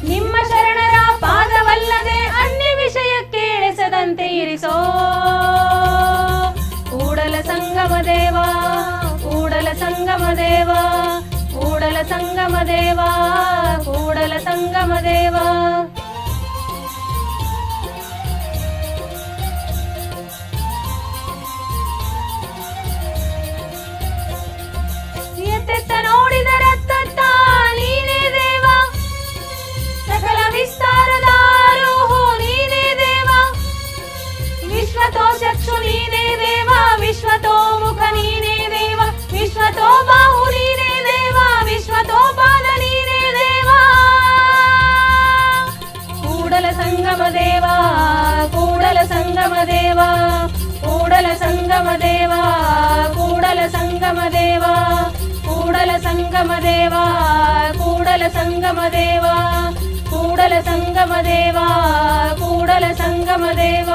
ನಿಮ್ಮ ಶರಣರ ಪಾದವಲ್ಲದೆ ಅನ್ಯ ವಿಷಯ ಕೇಳಿಸದಂತೆ ಇರಿಸೋ ಕೂಡಲ ಸಂಗಮ ದೇವ ಕೂಡಲ ಸಂಗಮ ದೇವ ಕೂಡಲ ಸಂಗಮ ದೇವ ಕೂಡಲ ಸಂಗಮ ದೇವ ಎತ್ತೆತ್ತ ನೋಡಿದರತ್ತ ನೀನೇ ದೇವ ಸಕಲ ವಿಸ್ತಾರದ ರೂಹು ನೀನೇ ದೇವ ವಿಶ್ವತೋ ಚಕ್ಷು ನೀನೇ ದೇವ ವಿಶ್ವತೋ ಮುಖ ನೀನೇ ದೇವ ವಿಶ್ವತೋ ಬಾಹು ನೀನೇ ದೇವ ವಿಶ್ವತೋ ಪಾದ ನೀನೇ ದೇವ ಕೂಡಲ ಸಂಗಮ ದೇವ ಕೂಡಲ ಸಂಗಮ ದೇವ ಕೂಡಲ ಸಂಗಮ ದೇವ ಕೂಡಲ ಸಂಗಮ ದೇವ ಕೂಡಲ ಸಂಗಮ ದೇವ ಕೂಡಲ ಸಂಗಮ ದೇವ ಕೂಡಲ ಸಂಗಮ ದೇವ ಕೂಡಲ ಸಂಗಮ ದೇವ